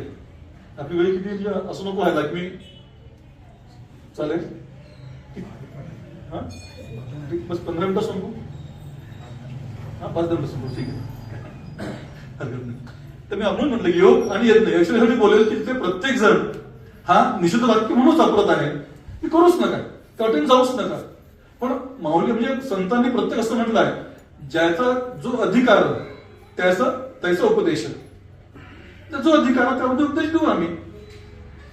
आपली वेळ किती असं नको व्हायला की मी चालेल बस 15 मिनिटं संपू, 5 मिनिटं संपू, ठीक आहे, हरकत नाही. तर मी आपण म्हटलं की योग आणि यज्ञ याच्यासाठी बोलेल की ते प्रत्येक जण हा निषिद्ध वाक्य म्हणून सापडत आहे की करूच नका, कठीण जाऊच नका. पण माऊली म्हणजे संतांनी प्रत्येक असं म्हटलं आहे, ज्याचा जो अधिकार त्याचा उपदेश, जो अधिकार त्यामध्ये उपदेश देऊ आम्ही.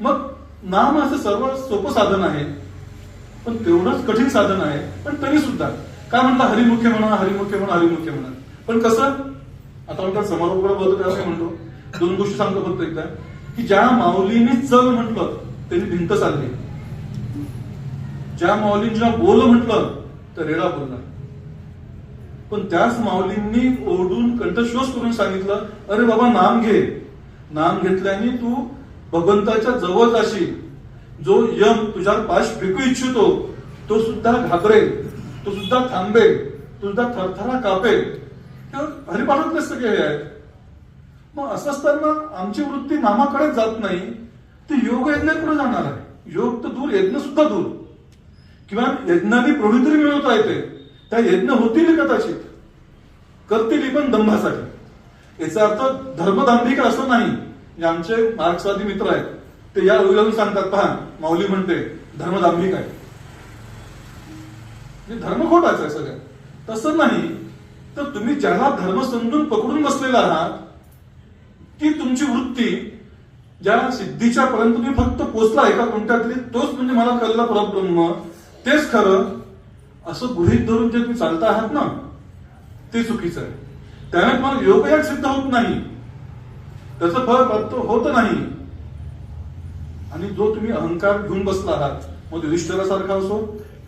मग नाम असं सर्व सोपं साधन आहे पण तेवढंच कठीण साधन आहे. पण तरी सुद्धा काय म्हणता, हरिमुख्य म्हणा, हरिमुख्य म्हणा, हरिमुख्य म्हणा. पण कसं आता म्हणतात समारोपाकडे बोलतो तेव्हा काय म्हणतो, दोन गोष्टी सांगतो फक्त एकदा, की ज्या माऊलींनी चल म्हटलं त्यांनी भिंत चालली, ज्या माऊलींना बोल म्हटलं तर रेडा बोलला, पण त्याच माऊलींनी ओढून कंठश्वास करून सांगितलं, अरे बाबा नाम घे, नाम घेतल्याने तू भगवंताच्या जवळ जाशील. जो यम तुझ्या पाश फेकू इच्छितो तो सुद्धा घाबरेल, तो सुद्धा थांबेल, तो सुद्धा थरथरा कापेल. हरिपाठातले सगळे हे आहेत. मग असं असताना आमची वृत्ती नामाकडे जात नाही, ती योग यज्ञाकडे जाणार आहे. योग तर दूर, यज्ञ सुद्धा दूर. किंवा यज्ञाने प्रौढी तरी मिळवता येते, त्या यज्ञ होतील कदाचित, करतील पण दंभासाठी. याचा अर्थ धर्मदांभिक असं नाही. जे आमचे मार्क्सवादी मित्र आहेत ते या ओळीला सांगतात, पहा माऊली म्हणते धर्मदांभिक आहे, धर्म खोटाच आहे सगळं. तसं नाही. तर तुम्ही ज्याला धर्म समजून पकडून बसलेला आहात, ती तुमची वृत्ती ज्या सिद्धीच्या पर्यंत तुम्ही फक्त पोचला एका कोणत्या तरी, तोच म्हणजे मला कळलं परब्रह्म, तेच खरं असं गृहीत धरून जे तुम्ही चालता आहात ना, ते चुकीचं आहे. त्याने तुम्हाला योगयोग सिद्ध होत नाही, त्याचं फळ प्राप्त होत नाही. आणि जो तुम्ही अहंकार घेऊन बसला आहात, मग युधिष्ठिरासारखा असो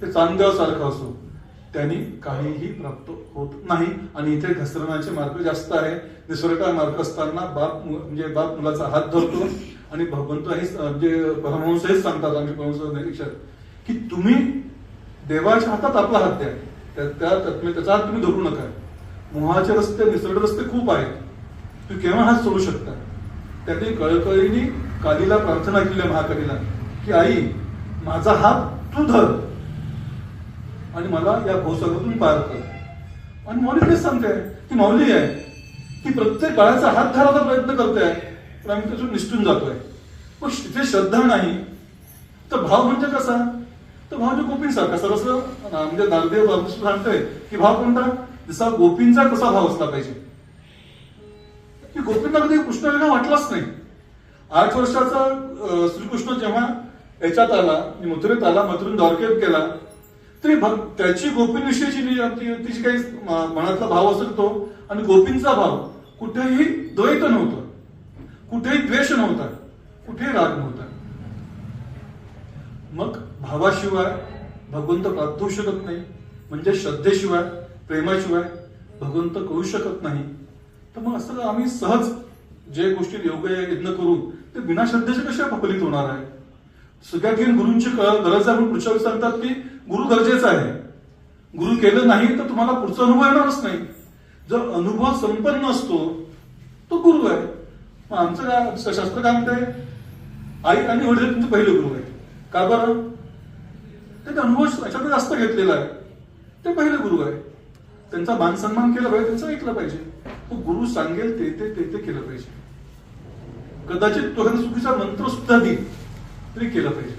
ते चांगदेवासारखा असो, त्यांनी काहीही प्राप्त होत नाही. आणि इथे घसरण्याचे मार्ग जास्त आहे. निसर्गा मार्ग असताना बाप म्हणजे बाप मुलाचा हात धरतो आणि भगवंत हे म्हणजे परमहंस हेच सांगतात, आमचे परमहंस निरीक्षक, की तुम्ही देवाच्या हातात आपला हात द्या, त्याचा हात तुम्ही धरू नका. मोहाचे रस्ते, निसर्ग रस्ते खूप आहेत, तुम्ही केव्हा हात सोडू शकता. त्याने कळकळीने कालीला प्रार्थना केली, महाकालीला, की आई माझा हात तू धर आणि मला या भवसागरातून पार कर. आणि माऊली तेच सांगते, ती माऊली आहे, ती प्रत्येक बाळाचा हात धरायचा प्रयत्न करते, पण आम्ही त्याच्यातून निसटून जातोय. मग तिथे श्रद्धा नाही तर भाव म्हणजे कसा, तर भाव म्हणजे गोपींसारखा सरस. म्हणजे नारदेव बाबू सांगतोय की भाव कोणता, जसा गोपींचा कसा भाव असला पाहिजे. की गोपींना कधी कृष्ण वेगळा वाटलाच नाही. 8 वर्षाचा श्रीकृष्ण जेव्हा याच्यात आला, मथुरेत आला, मथुरेत द्वारकेत गेला, तरी त्याची गोपींविषयीची तिची काही मनातला भाव असेल तो, आणि गोपींचा भाव कुठेही द्वैत नव्हतं, कुठेही द्वेष नव्हता, कुठेही राग नव्हता. मग भावाशिवाय भगवंत प्राप्त होऊ शकत नाही, म्हणजे श्रद्धेशिवाय, प्रेमाशिवाय भगवंत कळू शकत नाही. तर मग असं आम्ही सहज जे गोष्टी योग यज्ञ करू ते बिना श्रद्धेचे कशा फलित होणार आहे. सगळ्यात गुरूंची गरज आहे. पुढच्या वेळी सांगतात की गुरु गरजेचा आहे. गुरु केलं नाही तर तुम्हाला पुढचा अनुभव येणारच नाही. जर अनुभव संपन्न असतो तो गुरु आहे. मग आमचं काय शास्त्र काय म्हणतंय, आई आणि वडील तुमचे पहिले गुरु आहे. का बरं, ते अनुभव याच्याकडे जास्त घेतलेला आहे, ते पहिले गुरु आहे. त्यांचा मान सन्मान केला पाहिजे, त्यांचं ऐकलं पाहिजे. तो गुरु सांगेल ते केलं पाहिजे. कदाचित तो चुकीचा मंत्र सुद्धा देईल तरी केलं पाहिजे.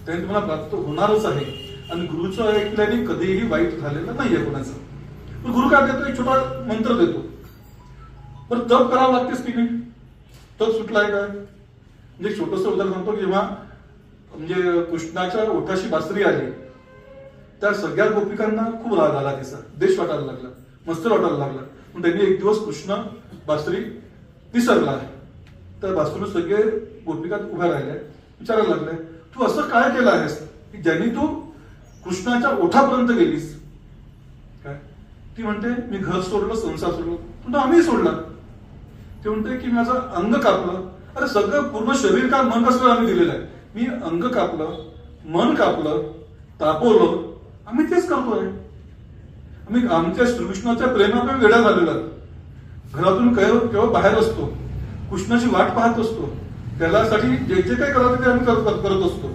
त्याने तुम्हाला प्राप्त होणारच आहे. आणि गुरुचं ऐकल्याने कधीही वाईट झालेलं नाहीये कोणाचं. पण गुरु काय देतो, एक छोटा मंत्र देतो. पण तप करावं लागतेच की नाही, तप सुटलाय काय. म्हणजे छोटस उदाहरण सांगतो, की जेव्हा म्हणजे कृष्णाच्या ओठाशी बासरी आली, त्या सगळ्या गोपिकांना खूप राग आला, तिचा देश वाटायला लागला, मस्तर वाटायला लागला. पण त्यांनी एक दिवस कृष्ण बासरी विसरला. त्या बासरीने सगळे गोपिकात उभ्या राहिल्या, विचारायला लागले, तू असं काय केलं आहेस की ज्यांनी तू कृष्णाच्या ओठापर्यंत गेलीस. काय ती म्हणते, मी घर सोडलं, संसार सोडलो. पण आम्ही सोडला. ते म्हणते की माझं अंग कापलं. अरे सगळं पूर्ण शरीर का मन कसं आम्ही दिलेलं आहे. मी अंग कापलं, मन कापलं, तापवलं, आम्ही तेच करतोय. आम्ही आमच्या श्रीकृष्णाच्या प्रेमामुळे वेडा झालेला. घरातून केव्हा बाहेर असतो, कृष्णाची वाट पाहत असतो, त्याच्यासाठी जे जे काही करायचं ते आम्ही करत असतो.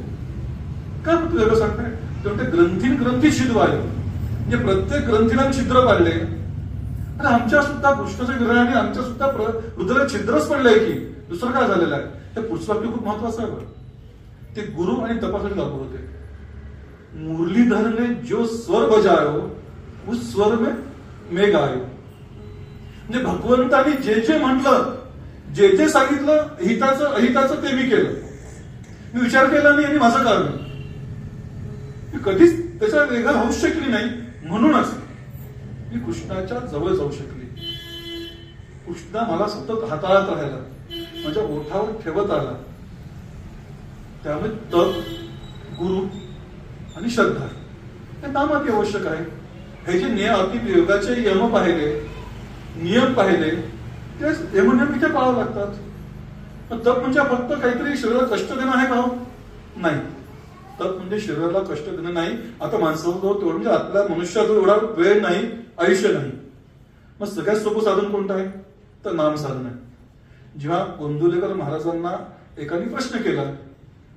काय तू वेगळं सांगताय. ते ग्रंथी छिद्र आहे, म्हणजे प्रत्येक ग्रंथीला छिद्र पाडले. अरे आमच्या सुद्धा कृष्णाच्या विरहाने आमच्या सुद्धा हृदयाला छिद्रच पडलंय की दुसरं काय झालेलं आहे. ते पुढचं वाक्य खूप महत्वाचं आहे बरं. ते गुरु आणि तपासाठी लागू होते. मुरलीधर ने जो स्वर बजायो उस स्वर में मैं गायो. म्हणजे भगवंतानी जे जे म्हटलं, जे जे सांगितलं, हिताचं अहिताचं ते मी केलं. मी विचार केला नाही आणि माझं कारण मी कधीच त्याच्या वेगळं होऊ शकली नाही. म्हणूनच मी कृष्णाच्या जवळ जाऊ शकली. कृष्णा मला सतत हाताळत राहिला, माझ्या ओठावर ठेवत आला. त्यामुळे तप, गुरु आणि श्रद्धा हे नामात आवश्यक आहे. हे जे योगाचे यम पाहिले, नियम पाहिले, ते यमनियम इथे पाळावे लागतात. तप म्हणजे फक्त काहीतरी शरीराला कष्ट देणं आहे का? नाही. तप म्हणजे शरीराला कष्ट देणं नाही. आता माणसाजवळ तेवढं म्हणजे आपल्या मनुष्याजवळ एवढा वेळ नाही, आयुष्य नाही. मग सगळ्यात सोपं साधन कोणतं आहे? तर नाम साधन आहे. जेव्हा गोंदवलेकर महाराजांना एकाने प्रश्न केला,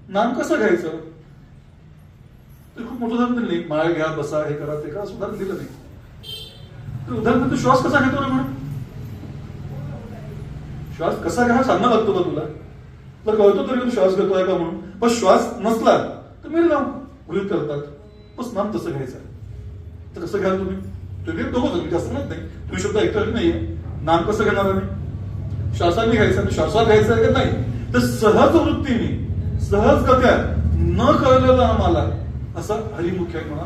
नाम कसं घ्यायचं? तर खूप मोठं उदाहरण दिलं नाही. माळ घ्या, बसा, हे करा, ते करा, उदाहरण दिलं नाही. तर उदाहरण, तू श्वास कसा घेतो रे म्हणून? श्वास कसा घ्या सांगणं लागतो का तुला? तर कळतो तरी तू श्वास घेतोय का म्हणून. पण श्वास नसला तर मेरे नाम गृहीत करतात. बस नाम तसं घ्यायचं. तर कसं घ्याल तुम्ही दोघं जास्त म्हणत नाही, तुम्ही शब्द ऐकतोय नाहीये. नाम कसं घेणार आहे? श्वासाने घ्यायचं. आणि श्वासात घ्यायचं आहे का नाही? तर सहज वृत्तीने, सहज गत्या, न कळलेलं आम्हाला असं हरिमुख्य म्हणा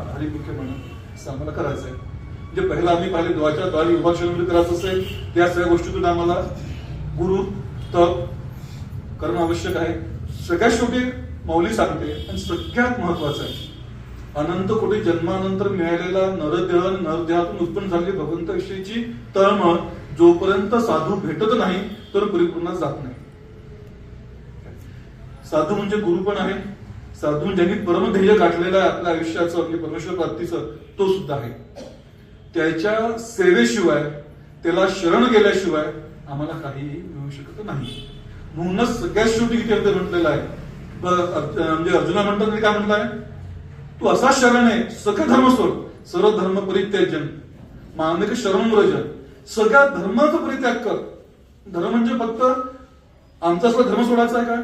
असं आम्हाला करायचं आहे. म्हणजे पहिला आम्ही पाहिले द्वाच्या द्वारी उपाक्षर करायचं असेल, त्या सगळ्या गोष्टीतून आम्हाला गुरु तप करणं आवश्यक आहे. सगळ्यात शेवटी माऊली सांगते आणि सगळ्यात महत्वाचं आहे, अनंत कोटी जन्मानंतर मिळालेला नरदेह, नरदेहातून उत्पन्न झालेली भगवंताविषयीची तळमळ जोपर्यंत साधू भेटत नाही तर परिपूर्ण जात नाही. साधू म्हणजे गुरु पण आहे. साधू ज्यांनी परमध्येय गाठलेलं आहे आपल्या आयुष्याचं, म्हणजे परमेश्वर प्राप्तीचं, तो सुद्धा आहे. त्याच्या सेवेशिवाय, त्याला शरण गेल्याशिवाय आम्हाला काहीही मिळू शकत नाही. म्हणूनच सगळ्यात शेवटी किती म्हटलेलं आहे, म्हणजे अर्जुना म्हणतात काय म्हटलंय, तू असा शरण आहे, सगळे धर्म सोड, सर्व धर्म परित्याजन मामेक शरण व्रज. सगळ्या धर्माचा परित्याग कर. धर्म म्हणजे फक्त आमचा सगळं धर्म सोडायचा आहे काय?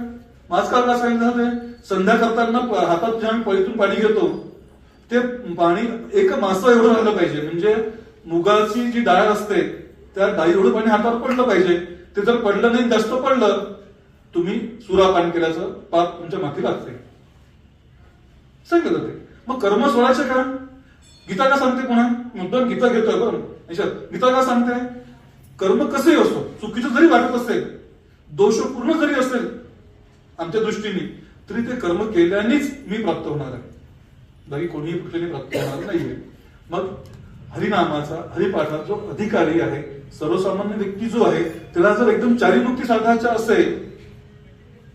माझ काळ काय सांगितलं, संध्या करताना हातात जेव्हा आम्ही पळीतून पाणी घेतो ते पाणी एक मासा एवढं राहिलं पाहिजे. म्हणजे मुगाची जी डाळ असते त्या डाळी एवढं पाणी हातावर पडलं पाहिजे. ते जर पडलं नाही, जास्त पडलं, तुम्ही सुरापान केल्याचं पाप तुमच्या माथी लागते, सांगितलं ते. मग कर्म सोडायचं का? गीता का सांगते पुन्हा? मुद्दाम गीता घेतोय बरं. गीता का सांगते? कर्म कसंही असो, चुकीचं जरी वाटत असेल, दोषपूर्ण जरी असेल आमच्या दृष्टीने, तरी ते कर्म केल्यानेच मी प्राप्त होणार आहे, बाकी कोणीही कुठल्याने प्राप्त होणार नाहीये. मग हरिनामाचा, हरिपाठाचा जो अधिकारी आहे, सर्वसामान्य व्यक्ती जो आहे, त्याला जर एकदम चारीमुक्ती साधायच्या असेल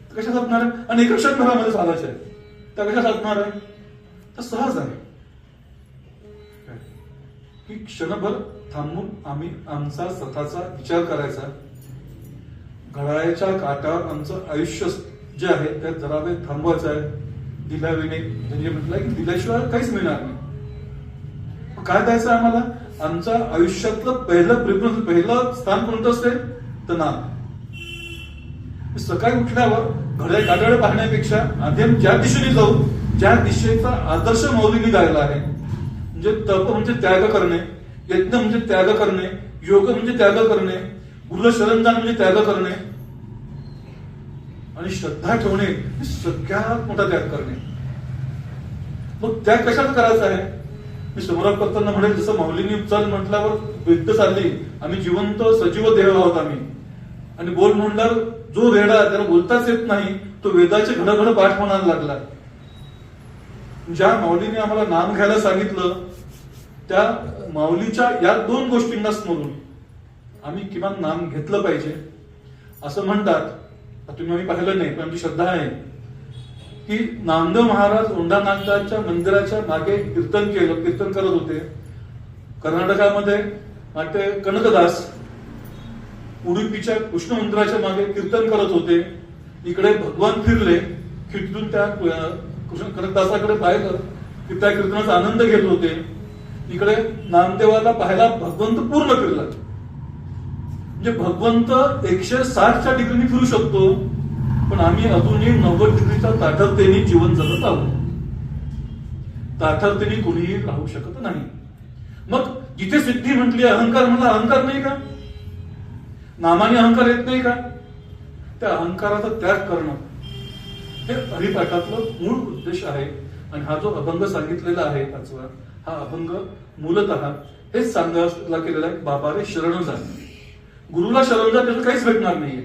तर कशा साधणार आहे? आणि एका क्षणभरामध्ये साधायचे आहे, त्या कशा साधणार आहे? तर सहज आहे की क्षणभर थांबून आम्ही आमचा स्वतःचा विचार करायचा. घड्याळाच्या काठावर आमचं आयुष्य जे आहे त्यात जरा वेळ थांबवायचं आहे. दिल्याविने म्हणजे म्हटलंय की दिल्याशिवाय काहीच मिळणार नाही. काय द्यायचं आम्हाला? आमच्या आयुष्यातलं पहिलं स्थान कोणतं असेल तर नाम. सकाळी उठल्यावर घड्याळ काठाकडे पाहण्यापेक्षा आधी ज्या दिशेने जाऊ, ज्या दिशेचा आदर्श माऊलीने गायला आहे, म्हणजे तप म्हणजे त्याग करणे, यज्ञ म्हणजे त्याग करणे, योग म्हणजे त्याग करणे, गुरु शरण जाणं म्हणजे त्याग करणे, आणि श्रद्धा ठेवणे हे सगळ्यात मोठा त्याग करणे. मग त्याग कशात करायचा आहे? मी समोरात करताना म्हणेल, जसं माऊलींनी चल म्हटल्यावर वेद चालली, आम्ही जिवंत सजीव देह आहोत आम्ही, आणि बोल म्हणल्यावर जो रेडा त्याला बोलताच येत नाही तो वेदाचे घडघड पाठ म्हणायला लागला. ज्या माऊलीने आम्हाला नाम घ्यायला सांगितलं त्या माऊलीच्या या दोन गोष्टींना स्मरून आम्ही किमान नाम घेतलं पाहिजे. असं म्हणतात, तुम्ही आम्ही पाहिलं नाही पण आमची श्रद्धा आहे की नामदेव महाराज औंढानाथाच्या मंदिराच्या मागे कीर्तन करत होते. कर्नाटकामध्ये वाटते कनकदास उडुपीच्या कृष्ण मंदिराच्या मागे कीर्तन करत होते. इकडे भगवान फिरले, खिडकीतून त्या कनकदासाकडे पाहिलं की त्या कीर्तनाचा आनंद घेत होते. इकडे नामदेवाला पाहायला भगवंत पूर्ण फिरला. म्हणजे भगवंत 160च्या डिग्रीने फिरू शकतो, पण आम्ही अजूनही 90 डिग्रीच्या ताठरतेने जीवन जगत आहोत. ताठरतेने कोणीही राहू शकत नाही. मग जिथे सिद्धी म्हटली, अहंकार म्हणला, अहंकार नाही का? नामाने अहंकार येत नाही का? त्या अहंकाराचा त्याग करणं हे हरिपाठातलं मूळ उद्देश आहे. आणि हा जो अभंग सांगितलेला आहे पाचवा, हा अभंग मूलतः हेच सांगायला केलेला आहे, बाबा रे शरण जा. गुरुला शरण जा त्याचं काहीच भेटणार नाहीये.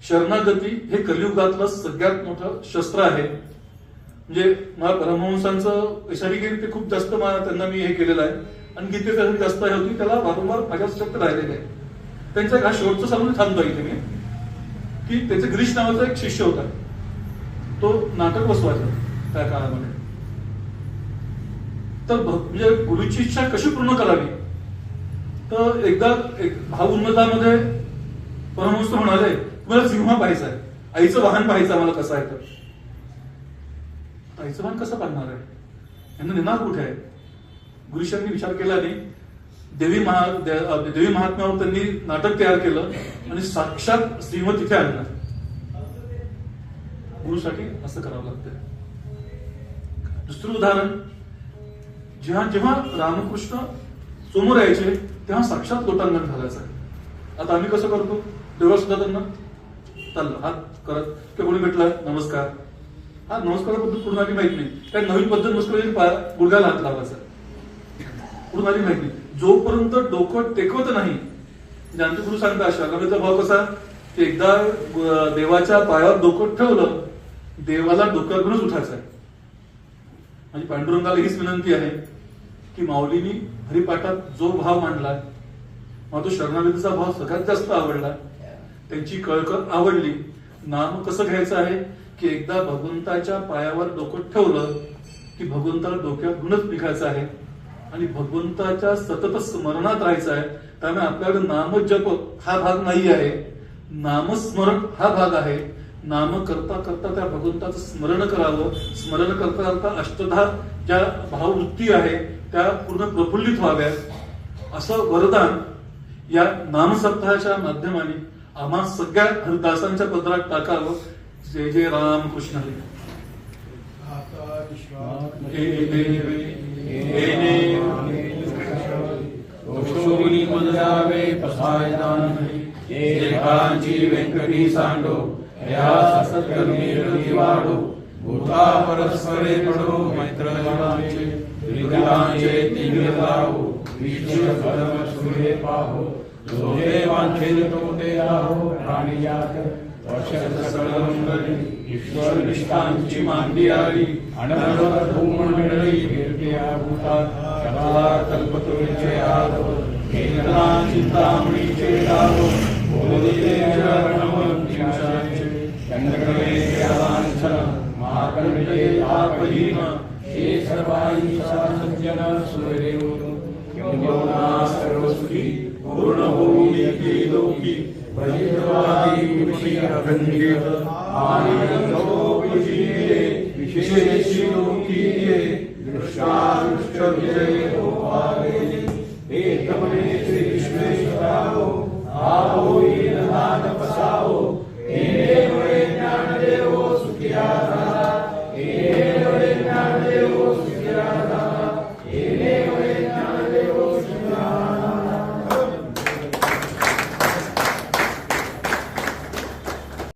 शरणागती हे कलियुगातलं सगळ्यात मोठं शस्त्र आहे. म्हणजे मला परमहंसांचं यासाठी ते खूप जास्त त्यांना मी हे केलेलं आहे आणि गीतेसाठी जास्त हे होती, त्याला वारंवार माझ्या लक्षात राहिलेलं आहे. त्यांचा एक हा शेवटचं सांगून थांबतो इथे मी, की त्याचे गिरीश नावाचा एक शिष्य होता, तो नाटक बसवायचा त्या काळामध्ये. तर म्हणजे गुरुची इच्छा कशी पूर्ण करावी, तर एकदा भाव उन्नतामध्ये परमहंस म्हणाले, तुम्हाला सिंह पाहायचा आहे, आईचं वाहन पाहायचं आम्हाला कसं आहे. तर आईचं वाहन कसं पाहणार आहे, यांना नेणार कुठे आहे. गुरुशांनी विचार केला नाही. देवी महात्म्यावर त्यांनी नाटक तयार केलं आणि साक्षात सिंह तिथे आणला. गुरुसाठी असं करावं लागतं. दुसरं उदाहरण, जेव्हा जेव्हा रामकृष्ण समोर यायचे तेव्हा साक्षात लोटांगण घालायचं. आता आम्ही कसं करतो, तेव्हा सुद्धा त्यांना चाललं हात करत की कोणी भेटलं नमस्कार. हा नमस्कार पद्धत पूर्ण आली माहित नाही, काय नवीन पद्धत नमस्कार गुडघ्याला हात लावायचा पूर्ण आली माहित नाही. जोपर्यंत डोकं टेकवत नाही, ज्ञानदेव गुरु सांगता शरणागतीचा भाव कसा, की एकदा देवाच्या पायावर डोकं ठेवलं, देवाला डोक्यावरूनच उठायचं आहे. म्हणजे पांडुरंगाला हीच विनंती आहे की माऊलींनी हरिपाठात जो भाव मांडला, मला तो शरणागतीचा भाव सगळ्यात जास्त आवडला. त्यांची कळकळ आवडली. नाम कसं घ्यायचं आहे, की एकदा भगवंताच्या पायावर डोकं ठेवलं की भगवंताला डोक्यातूनच निघायचं आहे आणि भगवंताच्या सतत स्मरणात राहायचं आहे. त्यामुळे आपल्याकडे नामजप हा भाग नाही आहे, नामस्मरण हा भाग आहे. नाम करता करता त्या भगवंताचं स्मरण करावं. स्मरण करता करता अष्टधा ज्या भाववृत्ती आहे त्या पूर्ण प्रफुल्लित व्हाव्यात, असं वरदान या नामसप्ताहाच्या माध्यमाने आम्हा सगळ्या हरिदासांच्या पदरात टाकावं. जय जय राम कृष्ण हरी. एकांची व्यंकटी सांडो या सत्कर्मी वाढो. भूता परस्परे पडो मैत्रांचे त्रिगुणांचे तिमिरावो. विश्व धर्म सुरे पाहो. जो हे वांछेल तो ते आहो. प्राणी जात वर्षद सकल मंडळी. ईश्वर निष्ठांची मांडी आली. अनर्थ भूमंडळी कीर्त्या भूतात. शताला कल्पतरुचे आलो. केंद्रा चिंतामणीचे आलो. बोधिले चरणवंतींचे. चंद्रकले लांछन महाकंडे आपहीन. हे सर्वाई सज्जन सुरेवून. किंबहुना सर्वसुखी पूर्ण होई येथे लोकी. भजितवादी कुशी अखंडित आनंदोपजीये. विशेषी लोकीये दृष्टानुष्ट विजय हो पावे. हे तमने श्री विश्वेश्वरावो आवो